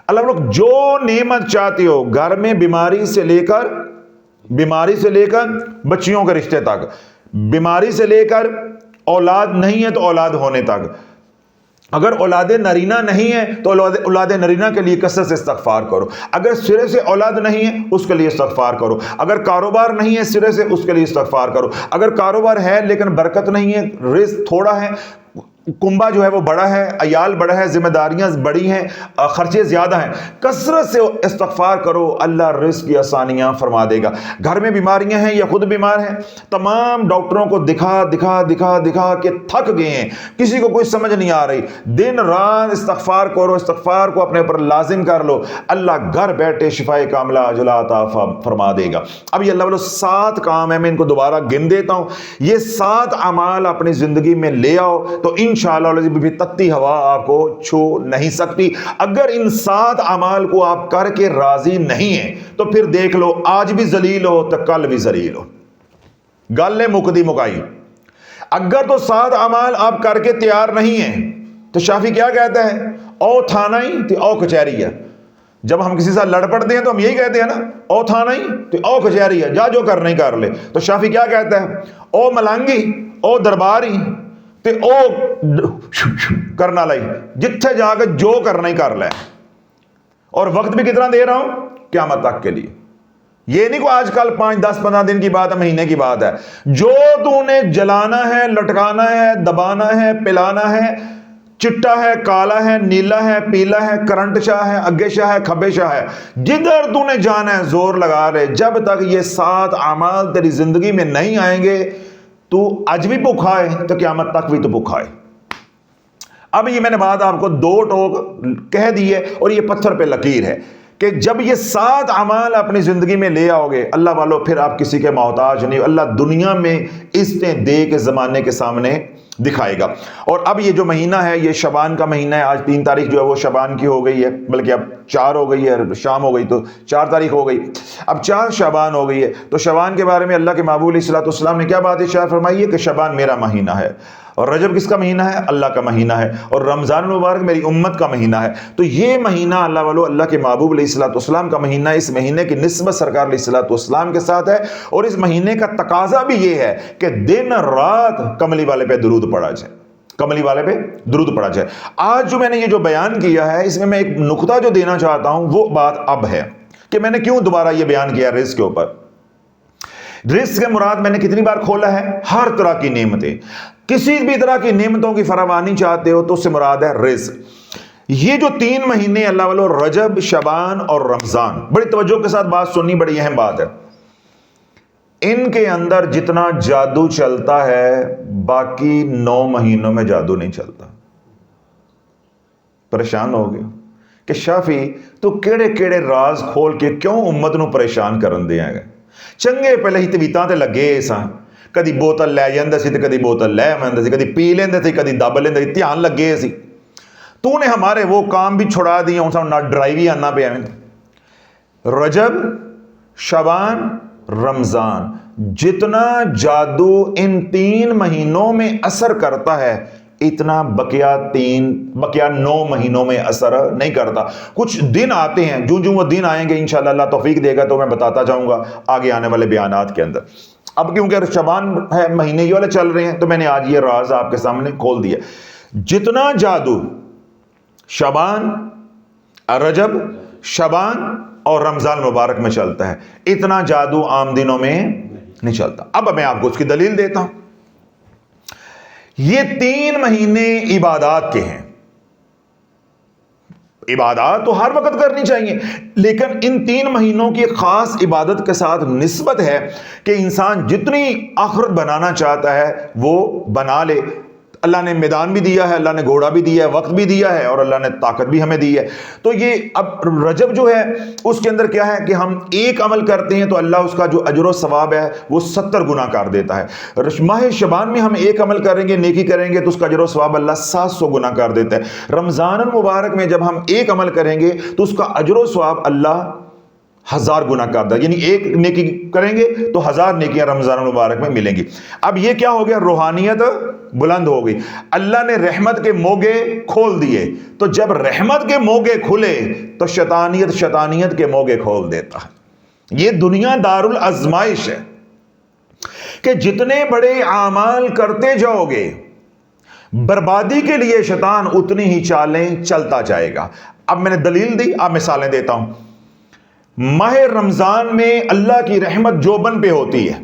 اللہ لوگ جو نعمت چاہتے ہو، گھر میں بیماری سے لے کر بچیوں کے رشتے تک، بیماری سے لے کر اولاد نہیں ہے تو اولاد ہونے تک، اگر اولاد نرینہ نہیں ہے تو اولاد نرینہ کے لیے کثرت سے استغفار کرو، اگر سرے سے اولاد نہیں ہے اس کے لیے استغفار کرو، اگر کاروبار نہیں ہے سرے سے اس کے لیے استغفار کرو، اگر کاروبار ہے لیکن برکت نہیں ہے، رزق تھوڑا ہے، کنبہ جو ہے وہ بڑا ہے، عیال بڑا ہے، ذمہ داریاں بڑی ہیں، خرچے زیادہ ہیں، کثرت سے استغفار کرو، اللہ رزق کی آسانیاں فرما دے گا۔ گھر میں بیماریاں ہیں یا خود بیمار ہیں، تمام ڈاکٹروں کو دکھا کے تھک گئے ہیں، کسی کو کوئی سمجھ نہیں آ رہی، دن رات استغفار کرو، استغفار کو اپنے اوپر لازم کر لو، اللہ گھر بیٹھے شفائے کاملہ عاجلہ عطا فرما دے گا۔ اب یہ اللہ والو 7 کام ہے، میں ان کو دوبارہ گن دیتا ہوں، یہ 7 اعمال اپنی زندگی میں لے آؤ تو انشاءاللہ بھی تتی ہوا آپ کو چھو نہیں سکتی۔ اگر ان 7 اعمال کو آپ کر کے راضی نہیں ہیں تو پھر دیکھ لو، آج بھی ذلیل ہو تو کل بھی ذلیل ہو، گل نے مکدی مکائی۔ اگر تو 7 اعمال آپ کر کے تیار نہیں ہیں تو شافی کیا کہتا ہے؟ او تھانہ ہی تو او کچہری ہے۔ جب ہم کسی سے لڑ پڑتے ہیں تو ہم یہی کہتے ہیں نا، او تھانہ ہی تو او کچہری ہے، جا جو کرنا ہی کر لے۔ تو شافی کیا کہتا ہے؟ او ملانگی او درباری تے او کرنا لائی، جتھے جا کے جو کرنا ہی کر لے۔ اور وقت بھی کتنا دے رہا ہوں؟ قیامت تک کے لیے۔ یہ نہیں کہ آج کل 5 10 15 دن کی بات ہے، مہینے کی بات ہے۔ جو تو نے جلانا ہے، لٹکانا ہے، دبانا ہے، پلانا ہے، چٹا ہے، کالا ہے، نیلا ہے، پیلا ہے، کرنٹ شاہ ہے، اگے شاہ ہے، کھبے شاہ ہے، جدھر تو نے جانا ہے زور لگا رہے۔ جب تک یہ 7 اعمال تیری زندگی میں نہیں آئیں گے، تو آج بھی بھوکا ہے تو قیامت تک بھی تو بھوکا ہے۔ اب یہ میں نے بات آپ کو 2 ٹوک کہہ دی ہے، اور یہ پتھر پہ لکیر ہے کہ جب یہ 7 اعمال اپنی زندگی میں لے آؤ گے اللہ والو، پھر آپ کسی کے محتاج نہیں۔ اللہ دنیا میں استیں دے کے زمانے کے سامنے دکھائے گا۔ اور اب یہ جو مہینہ ہے یہ شعبان کا مہینہ ہے، آج 3 تاریخ جو ہے وہ شعبان کی ہو گئی ہے، بلکہ اب 4 ہو گئی ہے، شام ہو گئی تو 4 تاریخ ہو گئی، اب 4 شعبان ہو گئی ہے۔ تو شعبان کے بارے میں اللہ کے محبوب علیہ الصلوۃ والسلام نے کیا بات ارشاد فرمائی ہے کہ شعبان میرا مہینہ ہے، اور رجب کس کا مہینہ ہے؟ اللہ کا مہینہ ہے، اور رمضان المبارک میری امت کا مہینہ ہے۔ تو یہ مہینہ اللہ والو اللہ کے محبوب علیہ الصلوۃ والسلام کا مہینہ ہے، اس مہینے کی نسبت سرکار علیہ الصلوۃ والسلام کے ساتھ ہے، اور اس مہینے کا تقاضا بھی یہ ہے کہ دن رات کملی والے پہ درود پڑھا جائے، کملی والے پہ درود پڑھا جائے۔ آج جو میں نے یہ جو بیان کیا ہے، اس میں میں ایک نقطہ جو دینا چاہتا ہوں وہ بات اب ہے کہ میں نے کیوں دوبارہ یہ بیان کیا رزق کے اوپر۔ رزق کے مراد میں نے کتنی بار کھولا ہے؟ ہر طرح کی نعمتیں، کسی بھی طرح کی نعمتوں کی فراوانی چاہتے ہو تو اس سے مراد ہے رزق۔ یہ جو 3 مہینے اللہ والو، رجب، شعبان اور رمضان، بڑی توجہ کے ساتھ بات سننی، بڑی اہم بات ہے۔ ان کے اندر جتنا جادو چلتا ہے باقی 9 مہینوں میں جادو نہیں چلتا۔ پریشان ہو گئے کہ شافی تو کیڑے کیڑے راز کھول کے کیوں امت نو پریشان کرن دے گئے؟ چنگے پہلے ہی تویتاں تے لگے ساں، کدی بوتل لے جاندے سی تے کدی بوتل لے آندے سی، کدی پی لیندے سی کدی دب لیندے سی، دھیان لگے سی۔ تو نے ہمارے وہ کام بھی چھڑا دیے، ہن سانوں نہ ڈرائیو آنا پیا۔ رجب، شعبان، رمضان، جتنا جادو ان 3 مہینوں میں اثر کرتا ہے اتنا بقیہ 9 مہینوں میں اثر نہیں کرتا. کچھ دن آتے ہیں، جو وہ دن آئیں گے انشاءاللہ اللہ توفیق دے گا تو میں بتاتا جاؤں گا آگے آنے والے بیانات کے اندر. اب کیونکہ شعبان ہے، مہینے یہ والے چل رہے ہیں، تو میں نے آج یہ راز آپ کے سامنے کھول دیا. جتنا جادو شعبان، رجب، شعبان اور رمضان مبارک میں چلتا ہے، اتنا جادو عام دنوں میں نہیں چلتا. اب میں آپ کو اس کی دلیل دیتا ہوں. یہ 3 مہینے عبادات کے ہیں. عبادات تو ہر وقت کرنی چاہیے، لیکن ان 3 مہینوں کی خاص عبادت کے ساتھ نسبت ہے کہ انسان جتنی آخرت بنانا چاہتا ہے وہ بنا لے. اللہ نے میدان بھی دیا ہے، اللہ نے گھوڑا بھی دیا ہے، وقت بھی دیا ہے، اور اللہ نے طاقت بھی ہمیں دی ہے. تو یہ اب رجب جو ہے اس کے اندر کیا ہے کہ ہم ایک عمل کرتے ہیں تو اللہ اس کا جو اجر و ثواب ہے وہ 70 گنا کر دیتا ہے. ماہ شعبان میں ہم ایک عمل کریں گے، نیکی کریں گے، تو اس کا اجر و ثواب اللہ 700 گنا کر دیتا ہے. رمضان المبارک میں جب ہم ایک عمل کریں گے تو اس کا اجر و ثواب اللہ 1000 گنا کر دے. یعنی ایک نیکی کریں گے تو 1000 نیکیاں رمضان المبارک میں ملیں گی. اب یہ کیا ہو گیا؟ روحانیت بلند ہو گئی. اللہ نے رحمت کے موگے کھول دیے. تو جب رحمت کے موگے کھلے تو شیطانیت کے موگے کھول دیتا ہے. یہ دنیا دارالازمائش ہے کہ جتنے بڑے اعمال کرتے جاؤ گے بربادی کے لیے شیطان اتنی ہی چالیں چلتا جائے گا. اب میں نے دلیل دی، اب مثالیں دیتا ہوں. ماہ رمضان میں اللہ کی رحمت جوبن پہ ہوتی ہے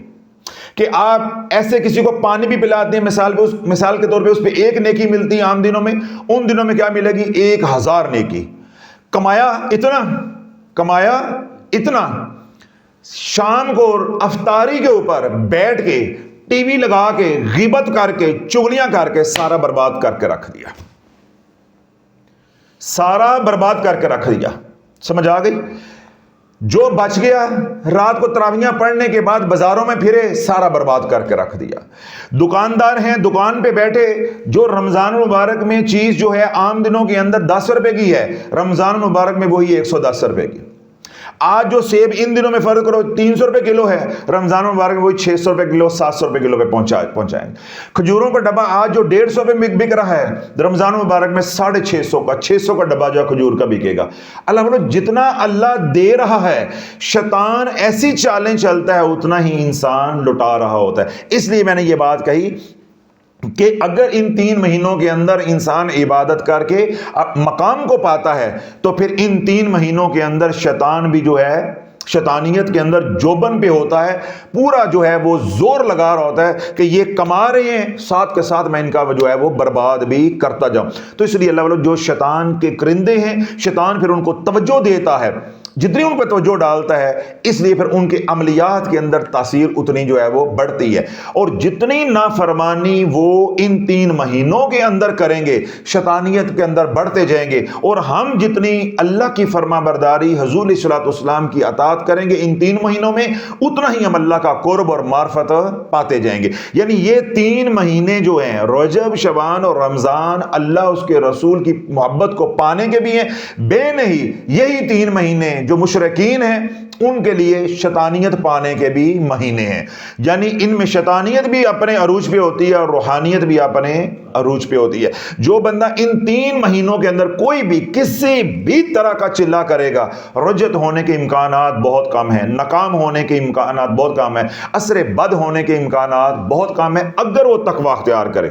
کہ آپ ایسے کسی کو پانی بھی پلاتے ہیں، مثال کے طور پہ اس پہ 1 نیکی ملتی ہے عام دنوں میں، ان دنوں میں کیا ملے گی؟ 1000 نیکی. کمایا اتنا شام کو افطاری کے اوپر بیٹھ کے ٹی وی لگا کے غیبت کر کے چغلیاں کر کے سارا برباد کر کے رکھ دیا. سمجھ آ گئی؟ جو بچ گیا رات کو تراویحاں پڑھنے کے بعد بازاروں میں پھرے، سارا برباد کر کے رکھ دیا. دکاندار ہیں، دکان پہ بیٹھے، جو رمضان مبارک میں چیز جو ہے عام دنوں کے اندر 10 روپے کی ہے، رمضان مبارک میں وہی 110 روپے کی. آج جو سیب ان دنوں میں فرض کرو 300 روپے کلو ہے، رمضان مبارک میں وہی 600 روپے کلو 700 روپے کلو پہ پہنچائیں. کھجوروں کا ڈبہ آج جو 150 پہ بک رہا ہے، رمضان مبارک میں 650 کا ڈبہ جو ہے کھجور کا بکے گا. اللہ بولو جتنا اللہ دے رہا ہے شیطان ایسی چالیں چلتا ہے اتنا ہی انسان لٹا رہا ہوتا ہے. اس لیے میں نے یہ بات کہی کہ اگر ان 3 مہینوں کے اندر انسان عبادت کر کے مقام کو پاتا ہے تو پھر ان 3 مہینوں کے اندر شیطان بھی جو ہے شیطانیت کے اندر جوبن پہ ہوتا ہے، پورا جو ہے وہ زور لگا رہا ہوتا ہے کہ یہ کما رہے ہیں، ساتھ کے ساتھ میں ان کا جو ہے وہ برباد بھی کرتا جاؤں. تو اس لیے اللہ والوں جو شیطان کے کرندے ہیں، شیطان پھر ان کو توجہ دیتا ہے، جتنی ان پہ توجہ ڈالتا ہے اس لیے پھر ان کے عملیات کے اندر تاثیر اتنی جو ہے وہ بڑھتی ہے. اور جتنی نافرمانی وہ ان 3 مہینوں کے اندر کریں گے شیطانیت کے اندر بڑھتے جائیں گے، اور ہم جتنی اللہ کی فرما برداری حضور علیہ الصلوۃ والسلام کی اطاعت کریں گے ان 3 مہینوں میں، اتنا ہی ہم اللہ کا قرب اور معرفت پاتے جائیں گے. یعنی یہ 3 مہینے جو ہیں رجب، شعبان اور رمضان، اللہ اس کے رسول کی محبت کو پانے کے بھی ہیں، بے نہیں یہی 3 مہینے جو مشرکین ہیں ان کے لیے شیطانیت پانے کے بھی مہینے ہیں. یعنی ان میں شیطانیت بھی اپنے عروج پہ ہوتی ہے اور روحانیت بھی اپنے عروج پہ ہوتی ہے. جو بندہ ان 3 مہینوں کے اندر کوئی بھی کسی بھی طرح کا چلا کرے گا، رجت ہونے کے امکانات بہت کم ہیں، ناکام ہونے کے امکانات بہت کم ہیں، اثر بد ہونے کے امکانات بہت کم ہیں اگر وہ تقوی اختیار کرے.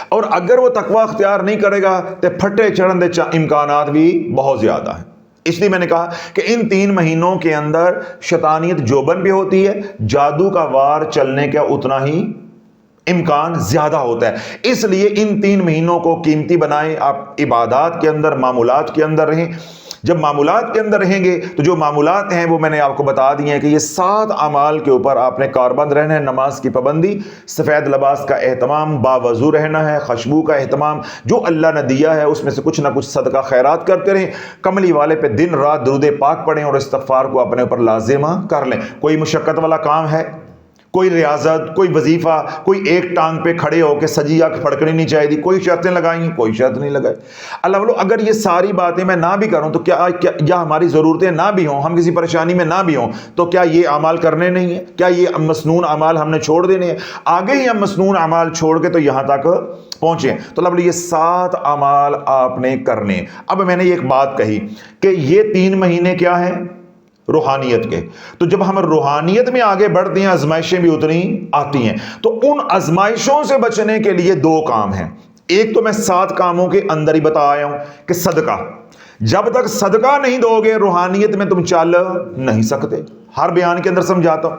اور اگر وہ تقوی اختیار نہیں کرے گا تو پھٹے چڑھن دے امکانات بھی بہت زیادہ ہیں. اس لیے میں نے کہا کہ ان 3 مہینوں کے اندر شیطانیت جوبن بھی ہوتی ہے، جادو کا وار چلنے کا اتنا ہی امکان زیادہ ہوتا ہے. اس لیے ان 3 مہینوں کو قیمتی بنائیں. آپ عبادات کے اندر، معمولات کے اندر رہیں. جب معمولات کے اندر رہیں گے تو جو معمولات ہیں وہ میں نے آپ کو بتا دی ہیں کہ یہ 7 اعمال کے اوپر آپ نے کاربند رہنا ہے. نماز کی پابندی، سفید لباس کا اہتمام، باوضو رہنا ہے، خوشبو کا اہتمام، جو اللہ نے دیا ہے اس میں سے کچھ نہ کچھ صدقہ خیرات کرتے رہیں. کملی والے پہ دن رات درود پاک پڑھیں اور استغفار کو اپنے اوپر لازمہ کر لیں. کوئی مشقت والا کام ہے، کوئی ریاضت، کوئی وظیفہ، کوئی ایک ٹانگ پہ کھڑے ہو کے سجی آنکھ پھڑکنی نہیں چاہیے، کوئی شرطیں لگائیں، کوئی شرط نہیں لگائی۔ اللہ والو اگر یہ ساری باتیں میں نہ بھی کروں تو کیا یا ہماری ضرورتیں نہ بھی ہوں، ہم کسی پریشانی میں نہ بھی ہوں، تو کیا یہ اعمال کرنے نہیں ہیں؟ کیا یہ مسنون اعمال ہم نے چھوڑ دینے ہیں؟ آگے ہی ہم مسنون اعمال چھوڑ کے تو یہاں تک پہنچے۔ تو اللہ والو یہ 7 اعمال آپ نے کرنے۔ اب میں نے ایک بات کہی کہ یہ 3 مہینے کیا ہیں؟ روحانیت کے۔ تو جب ہم روحانیت میں آگے بڑھتے ہیں آزمائشیں بھی اتنی آتی ہیں۔ تو ان آزمائشوں سے بچنے کے لیے 2 کام ہیں۔ ایک تو میں 7 کاموں کے اندر ہی بتا آیا ہوں کہ صدقہ، جب تک صدقہ نہیں دو گے روحانیت میں تم چل نہیں سکتے، ہر بیان کے اندر سمجھاتا ہوں۔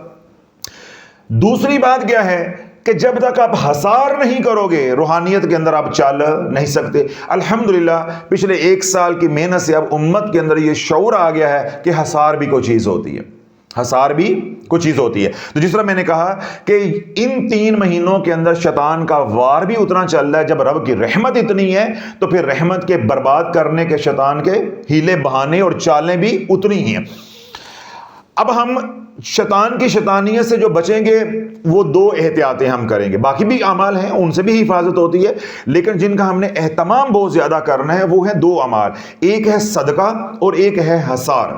دوسری بات کیا ہے کہ جب تک آپ حصار نہیں کرو گے روحانیت کے اندر آپ چل نہیں سکتے۔ الحمدللہ پچھلے 1 سال کی محنت سے اب امت کے اندر یہ شعور آ گیا ہے کہ حصار بھی کوئی چیز ہوتی ہے، حصار بھی کوئی چیز ہوتی ہے۔ تو جس طرح میں نے کہا کہ ان 3 مہینوں کے اندر شیطان کا وار بھی اتنا چل رہا ہے، جب رب کی رحمت اتنی ہے تو پھر رحمت کے برباد کرنے کے شیطان کے ہیلے بہانے اور چالیں بھی اتنی ہی ہیں۔ اب ہم شیطان کی شیطانیت سے جو بچیں گے وہ 2 احتیاطیں ہم کریں گے، باقی بھی اعمال ہیں ان سے بھی حفاظت ہوتی ہے، لیکن جن کا ہم نے اہتمام بہت زیادہ کرنا ہے وہ ہیں 2 اعمال، ایک ہے صدقہ اور ایک ہے حصار۔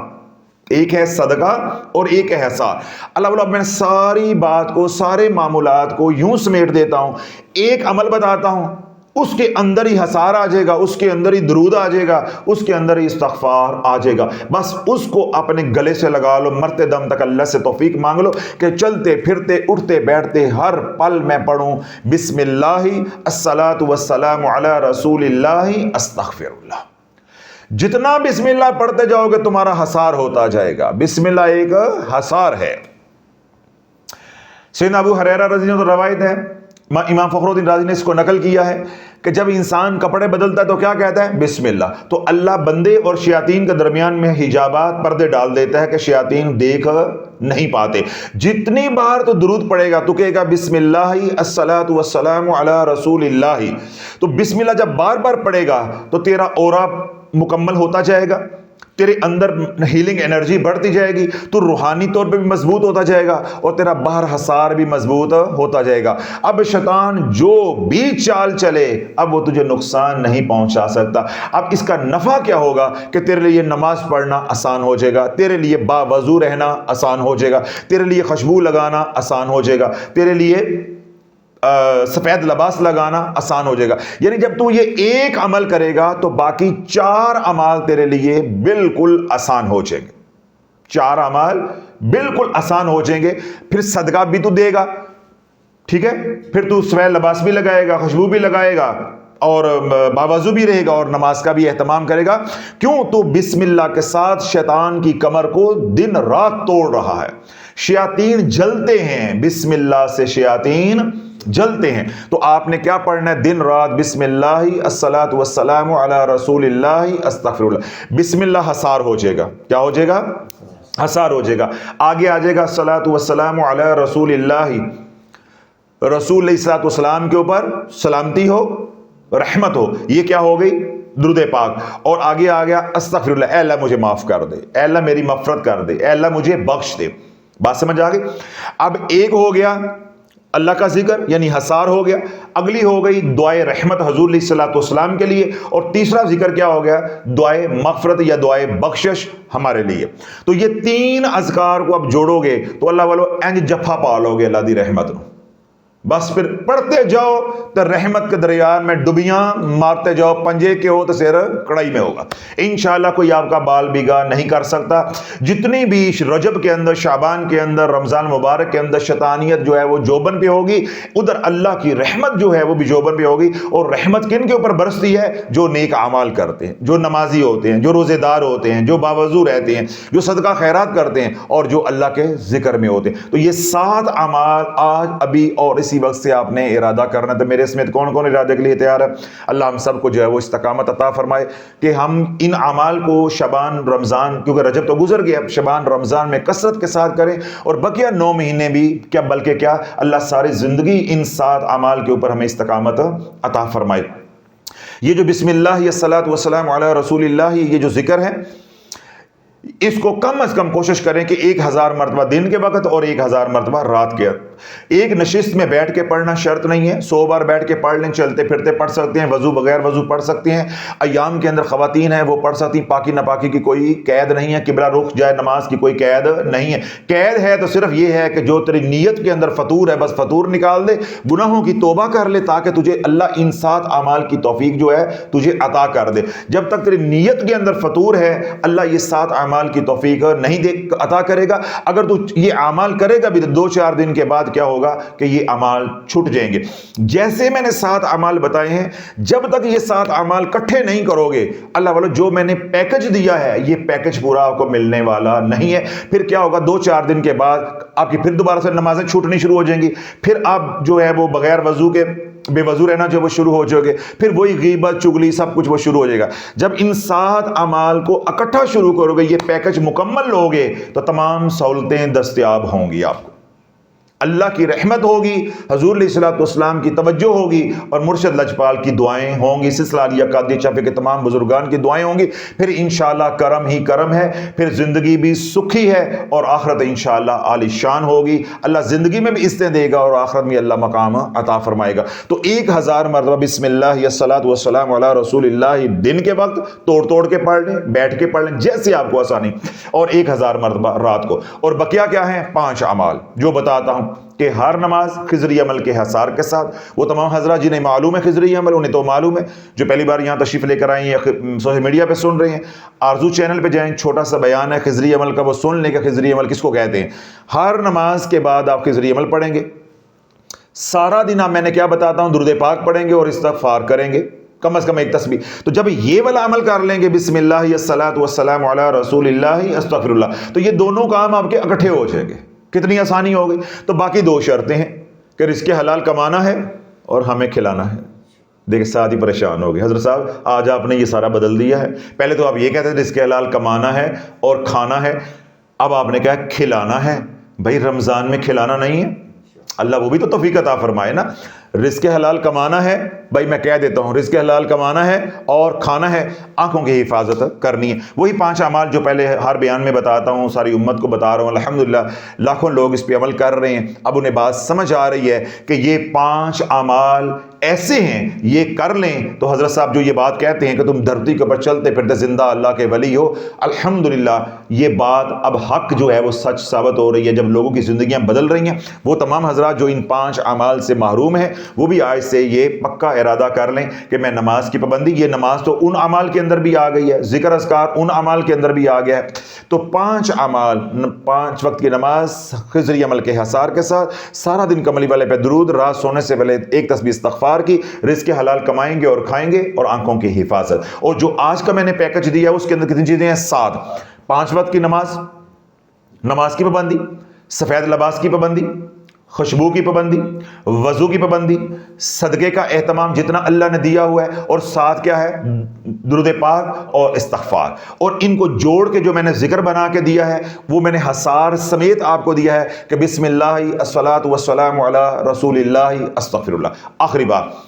ایک ہے صدقہ اور ایک ہے حصار۔ اللہ میں ساری بات کو، سارے معمولات کو یوں سمیٹ دیتا ہوں، ایک عمل بتاتا ہوں، اس کے اندر ہی حصار آ جائے گا، اس کے اندر ہی درود آ جائے گا، اس کے اندر ہی استغفار آ جائے گا۔ بس اس کو اپنے گلے سے لگا لو، مرتے دم تک اللہ سے توفیق مانگ لو کہ چلتے پھرتے اٹھتے بیٹھتے ہر پل میں پڑھوں بسم اللہ الصلاۃ والسلام علی رسول اللہ استغفر اللہ۔ جتنا بسم اللہ پڑھتے جاؤ گے تمہارا حصار ہوتا جائے گا۔ بسم اللہ ایک حصار ہے۔ سیدنا ابو ہریرہ رضی اللہ عنہ روایت ہے، امام فخر الدین رازی نے اس کو نقل کیا ہے کہ جب انسان کپڑے بدلتا ہے تو کیا کہتا ہے؟ بسم اللہ۔ تو اللہ بندے اور شیاطین کے درمیان میں حجابات، پردے ڈال دیتا ہے کہ شیاطین دیکھ نہیں پاتے۔ جتنی بار تو درود پڑے گا تو کہے گا بسم اللہ الصلاۃ والسلام علی رسول اللہ، تو بسم اللہ جب بار بار پڑے گا تو تیرا اورا مکمل ہوتا جائے گا، تیرے اندر ہیلنگ انرجی بڑھتی جائے گی، تو روحانی طور پہ بھی مضبوط ہوتا جائے گا اور تیرا باہر حصار بھی مضبوط ہوتا جائے گا۔ اب شیطان جو بھی چال چلے اب وہ تجھے نقصان نہیں پہنچا سکتا۔ اب اس کا نفع کیا ہوگا کہ تیرے لیے نماز پڑھنا آسان ہو جائے گا، تیرے لیے باوضو رہنا آسان ہو جائے گا، تیرے لیے خوشبو لگانا آسان ہو جائے گا، تیرے لیے سفید لباس لگانا آسان ہو جائے گا۔ یعنی جب تو یہ ایک عمل کرے گا تو باقی 4 اعمال تیرے لیے بالکل آسان ہو جائیں گے، 4 اعمال بالکل آسان ہو جائیں گے۔ پھر صدقہ بھی تو دے گا، ٹھیک ہے، پھر تو سفید لباس بھی لگائے گا، خوشبو بھی لگائے گا اور باوضو بھی رہے گا اور نماز کا بھی اہتمام کرے گا۔ کیوں؟ تو بسم اللہ کے ساتھ شیطان کی کمر کو دن رات توڑ رہا ہے۔ شیاطین جلتے ہیں، بسم اللہ سے شیاطین جلتے ہیں۔ تو آپ نے کیا پڑھنا ہے؟ دن رات بسم اللہ الصلاۃ والسلام علی رسول اللہ استغفر اللہ۔ بسم اللہ حصار ہو جائے گا، کیا ہو جائے گا؟ حصار ہو جائے گا۔ آگے آ جائے گا الصلاۃ والسلام علی رسول اللہ، رسول علیہ الصلاۃ والسلام کے اوپر سلامتی ہو، رحمت ہو، یہ کیا ہو گئی؟ درود پاک۔ اور آگے آ گیا استغفر اللہ، اے اللہ مجھے معاف کر دے، اے اللہ میری مغفرت کر دے، اے اللہ مجھے بخش دے۔ بات سمجھ آ گئی؟ اب ایک ہو گیا اللہ کا ذکر یعنی حصار ہو گیا، اگلی ہو گئی دعائے رحمت حضور علیہ الصلوۃ والسلام کے لیے، اور تیسرا ذکر کیا ہو گیا؟ دعائے مغفرت یا دعائے بخشش ہمارے لیے۔ تو یہ 3 اذکار کو اب جوڑو گے تو اللہ والو انج جفا پالو گے اللہ دی رحمت نو۔ بس پھر پڑھتے جاؤ تو رحمت کے دریا میں ڈبیاں مارتے جاؤ، پنجے کے ہو تو سر کڑائی میں ہوگا انشاءاللہ۔ کوئی آپ کا بال بیگا نہیں کر سکتا۔ جتنی بھی رجب کے اندر، شعبان کے اندر، رمضان مبارک کے اندر شیطانیت جو ہے وہ جوبن پہ ہوگی، ادھر اللہ کی رحمت جو ہے وہ بھی جوبن پہ ہوگی۔ اور رحمت کن کے اوپر برستی ہے؟ جو نیک اعمال کرتے ہیں، جو نمازی ہوتے ہیں، جو روزے دار ہوتے ہیں، جو باوضو رہتے ہیں، جو صدقہ خیرات کرتے ہیں اور جو اللہ کے ذکر میں ہوتے ہیں۔ تو یہ 7 اعمال آج ابھی اور اسی وقت سے آپ نے ارادہ کرنا۔ تو میرے سمیت کون کون ارادے کے لیے تیار ہے؟ اللہ ہم سب کو جو ہے وہ استقامت عطا فرمائے کہ ہم ان اعمال کو شعبان رمضان، کیونکہ رجب تو گزر گیا، شعبان رمضان میں کثرت کے ساتھ کریں، اور بقیہ 9 مہینے بھی کیا بلکہ کیا اللہ ساری زندگی ان 7 اعمال کے اوپر ہمیں استقامت عطا فرمائے۔ یہ جو بسم اللہ الصلاۃ والسلام علی رسول اللہ، یہ جو ذکر ہے اس کو کم از کم کوشش کریں کہ 1000 مرتبہ دن کے وقت اور 1000 مرتبہ رات کے ایک نشست میں بیٹھ کے پڑھنا شرط نہیں ہے، 100 بار بیٹھ کے پڑھ لیں، چلتے پھرتے پڑھ سکتے ہیں، وضو بغیر وضو پڑھ سکتے ہیں، ایام کے اندر خواتین ہیں وہ پڑھ سکتی ہیں، پاکی ناپاکی کی کوئی قید نہیں ہے، قبلہ رخ جائے نماز کی کوئی قید نہیں ہے۔ قید ہے تو صرف یہ ہے کہ جو تیری نیت کے اندر فطور ہے بس فطور نکال دے، گناہوں کی توبہ کر لے تاکہ تجھے اللہ ان 7 اعمال کی توفیق جو ہے تجھے عطا کر دے۔ جب تک تیری نیت کے اندر فطور ہے اللہ یہ 7 اعمال کی توفیق نہیں دے عطا کرے گا۔ اگر تو یہ اعمال کرے گا بھی 2-4 دن کے بعد کیا ہوگا کہ یہ اعمال چھٹ جائیں گے۔ جیسے میں نے 7 اعمال بتائے ہیں، جب تک یہ 7 اعمال کٹھے نہیں کرو گے، اللہ والو جو میں نے پیکج دیا ہے یہ پیکج پورا آپ کو ملنے والا نہیں ہے۔ پھر کیا ہوگا 2-4 دن کے بعد آپ کی پھر دوبارہ سے نمازیں چھوٹنی شروع ہو جائیں گی، پھر آپ جو ہے وہ بغیر وضو کے بے وضو رہنا جو وہ شروع ہو جائے گے، پھر وہی غیبت چگلی سب کچھ وہ شروع ہو جائے گا۔ جب ان 7 اعمال کو اکٹھا شروع کرو گے، یہ پیکج مکمل لوگے تو تمام سہولتیں دستیاب ہوں گی آپ کو، اللہ کی رحمت ہوگی، حضور علیہ الصلوۃ والسلام کی توجہ ہوگی اور مرشد لجپال کی دعائیں ہوں گی، سلسلہ علیہ قادری چافی کے تمام بزرگان کی دعائیں ہوں گی۔ پھر انشاءاللہ کرم ہی کرم ہے، پھر زندگی بھی سکھی ہے اور آخرت انشاءاللہ عالی شان ہوگی۔ اللہ زندگی میں بھی عزتیں دے گا اور آخرت میں اللہ مقام عطا فرمائے گا۔ تو 1000 مرتبہ بسم اللہ الصلاۃ والسلام علی رسول اللہ دن کے وقت توڑ کے پڑھ لیں، بیٹھ کے پڑھ لیں جیسے آپ کو آسانی، اور 1000 مرتبہ رات کو۔ اور بقیہ کیا ہیں 5 اعمال جو بتاتا ہوں کہ ہر نماز خضری عمل کے حصار کے ساتھ، وہ تمام حضرات جنہیں معلوم ہے خضری عمل انہیں تو معلوم ہے، جو پہلی بار یہاں تشریف لے کر آئے ہیں یا سوشل میڈیا پہ سن رہے ہیں، آرزو چینل پہ جائیں، چھوٹا سا بیان ہے خضری عمل کا، وہ سن لیں کہ خضری عمل کس کو کہتے ہیں۔ ہر نماز کے بعد آپ خضری عمل پڑھیں گے، سارا دن آپ میں نے کیا بتاتا ہوں درود پاک پڑھیں گے اور استغفار کریں گے، کم از کم ایک تسبیح۔ تو جب یہ والا عمل کر لیں گے بسم اللہ الصلاۃ والسلام علی رسول اللہ استغفر اللہ، تو یہ دونوں کام آپ کے اکٹھے ہو جائیں گے، کتنی آسانی ہو گئی۔ تو باقی 2 شرطیں ہیں کہ رزق حلال کمانا ہے اور ہمیں کھلانا ہے۔ دیکھیں ساتھ ہی پریشان ہو گئے، حضرت صاحب آج آپ نے یہ سارا بدل دیا ہے، پہلے تو آپ یہ کہتے تھے رزق حلال کمانا ہے اور کھانا ہے، اب آپ نے کہا کھلانا ہے۔ بھائی رمضان میں کھلانا نہیں ہے، اللہ وہ بھی تو توفیق عطا فرمائے نا۔ رزق حلال کمانا ہے، بھائی میں کہہ دیتا ہوں رزق حلال کمانا ہے اور کھانا ہے، آنکھوں کی حفاظت کرنی ہے۔ وہی 5 اعمال جو پہلے ہر بیان میں بتاتا ہوں، ساری امت کو بتا رہا ہوں، الحمدللہ لاکھوں لوگ اس پہ عمل کر رہے ہیں۔ اب انہیں بات سمجھ آ رہی ہے کہ یہ 5 اعمال ایسے ہیں یہ کر لیں تو حضرت صاحب جو یہ بات کہتے ہیں کہ تم دھرتی کے اوپر چلتے پھرتے زندہ اللہ کے ولی ہو، الحمدللہ یہ بات اب حق جو ہے وہ سچ ثابت ہو رہی ہے۔ جب لوگوں کی زندگیاں بدل رہی ہیں، وہ تمام حضرات جو ان 5 اعمال سے محروم ہیں وہ بھی آج سے یہ پکا ارادہ کر لیں کہ میں نماز کی پابندی، یہ نماز تو ان اعمال کے اندر بھی آ گئی ہے، ذکر اذکار ان اعمال کے اندر بھی آ گیا ہے، تو 5 اعمال، 5 وقت کی نماز خضری عمل کے حصار کے ساتھ، سارا دن کملی والے پہ درود، رات سونے سے پہلے ایک تسبیح استغفار کی، رزق حلال کمائیں گے اور کھائیں گے اور آنکھوں کی حفاظت۔ اور جو آج کا میں نے پیکج دیا اس کے اندر کتنی چیزیں ہیں 7، 5 وقت کی نماز، نماز کی پابندی، سفید لباس کی پابندی، خوشبو کی پابندی، وضو کی پابندی، صدقے کا اہتمام جتنا اللہ نے دیا ہوا ہے، اور ساتھ کیا ہے درود پاک اور استغفار۔ اور ان کو جوڑ کے جو میں نے ذکر بنا کے دیا ہے وہ میں نے حصار سمیت آپ کو دیا ہے کہ بسم اللہ الصلاۃ والسلام علی رسول اللہ استغفر اللہ۔ آخری بات،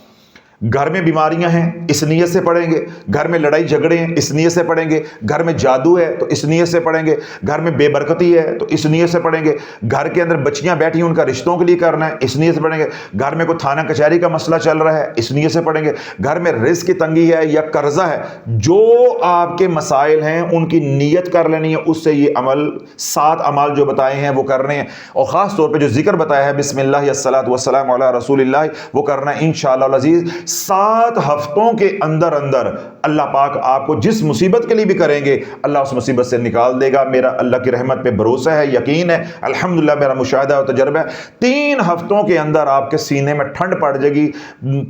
گھر میں بیماریاں ہیں اس نیت سے پڑھیں گے، گھر میں لڑائی جھگڑے ہیں اس نیت سے پڑھیں گے، گھر میں جادو ہے تو اس نیت سے پڑھیں گے، گھر میں بے برکتی ہے تو اس نیت سے پڑھیں گے، گھر کے اندر بچیاں بیٹھی ہیں ان کا رشتوں کے لیے کرنا ہے اس نیت سے پڑھیں گے، گھر میں کوئی تھانہ کچہری کا مسئلہ چل رہا ہے اس نیت سے پڑھیں گے، گھر میں رزق کی تنگی ہے یا قرضہ ہے، جو آپ کے مسائل ہیں ان کی نیت کر لینی ہے، اس سے یہ عمل 7 اعمال جو بتائے ہیں وہ کرنے ہیں، اور خاص طور پہ جو ذکر بتایا ہے بسم اللہ الصلاۃ والسلام علی رسول اللہ وہ کرنا ہے انشاءاللہ العزیز۔ 7 ہفتوں کے اندر اللہ پاک آپ کو جس مصیبت کے لیے بھی کریں گے اللہ اس مصیبت سے نکال دے گا، میرا اللہ کی رحمت پہ بھروسہ ہے، یقین ہے، الحمدللہ میرا مشاہدہ اور تجربہ ہے۔ 3 ہفتوں کے اندر آپ کے سینے میں ٹھنڈ پڑ جائے گی،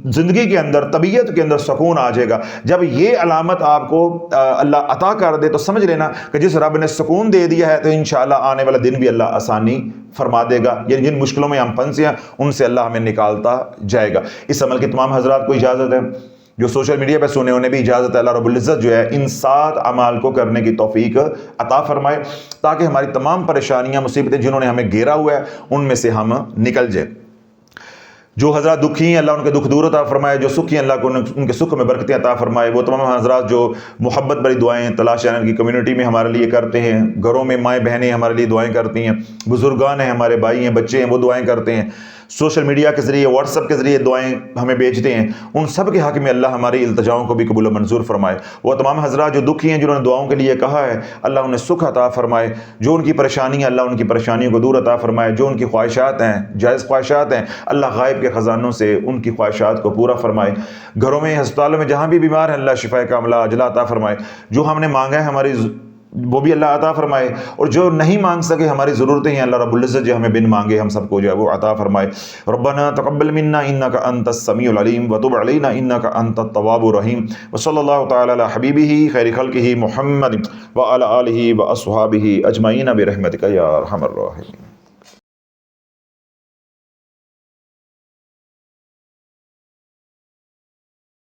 زندگی کے اندر طبیعت کے اندر سکون آ جائے گا۔ جب یہ علامت آپ کو اللہ عطا کر دے تو سمجھ لینا کہ جس رب نے سکون دے دیا ہے تو انشاءاللہ آنے والا دن بھی اللہ آسانی فرما دے گا، یعنی جن مشکلوں میں ہم پھنسے ہیں ان سے اللہ ہمیں نکالتا جائے گا۔ اس عمل کے تمام حضرات کو اجازت ہے، جو سوشل میڈیا پہ سنے انہیں بھی اجازت ہے، اللہ رب العزت جو ہے ان 7 اعمال کو کرنے کی توفیق عطا فرمائے تاکہ ہماری تمام پریشانیاں مصیبتیں جنہوں نے ہمیں گھیرا ہوا ہے ان میں سے ہم نکل جائیں۔ جو حضرات دکھی ہیں اللہ ان کے دکھ دور عطا فرمائے، جو سکھی ہیں اللہ کو ان کے سکھ میں برکتیں عطا فرمائے۔ وہ تمام حضرات جو محبت بڑی دعائیں تلاش چینل کی کمیونٹی میں ہمارے لیے کرتے ہیں، گھروں میں مائیں بہنیں ہمارے لیے دعائیں کرتی ہیں، بزرگان ہیں، ہمارے بھائی ہیں، بچے ہیں، وہ دعائیں کرتے ہیں، سوشل میڈیا کے ذریعے واٹس ایپ کے ذریعے دعائیں ہمیں بھیجتے ہیں، ان سب کے حق میں اللہ ہماری التجاؤں کو بھی قبول و منظور فرمائے۔ وہ تمام حضرات جو دکھی ہیں، جنہوں نے دعاؤں کے لیے کہا ہے، اللہ انہیں سکھ عطا فرمائے، جو ان کی پریشانی ہے اللہ ان کی پریشانیوں کو دور عطا فرمائے، جو ان کی خواہشات ہیں، جائز خواہشات ہیں، اللہ غائب کے خزانوں سے ان کی خواہشات کو پورا فرمائے۔ گھروں میں، ہسپتالوں میں جہاں بھی بیمار ہیں اللہ شفا کاملہ عاجلہ عطا فرمائے۔ جو ہم نے مانگا ہے ہماری وہ بھی اللہ عطا فرمائے، اور جو نہیں مانگ سکے ہماری ضرورتیں ہیں اللہ رب العزت جو ہمیں بن مانگے ہم سب کو جو ہے وہ عطا فرمائے۔ ربنا تقبل منا انک انت السمیع العلیم وتب علینا انک انت التواب الرحیم، وصلی اللہ تعالی علی حبیبہ خیر خلقہ محمد وعلی آلہ واصحابہ اجمعین برحمتک یا ارحم الراحمین۔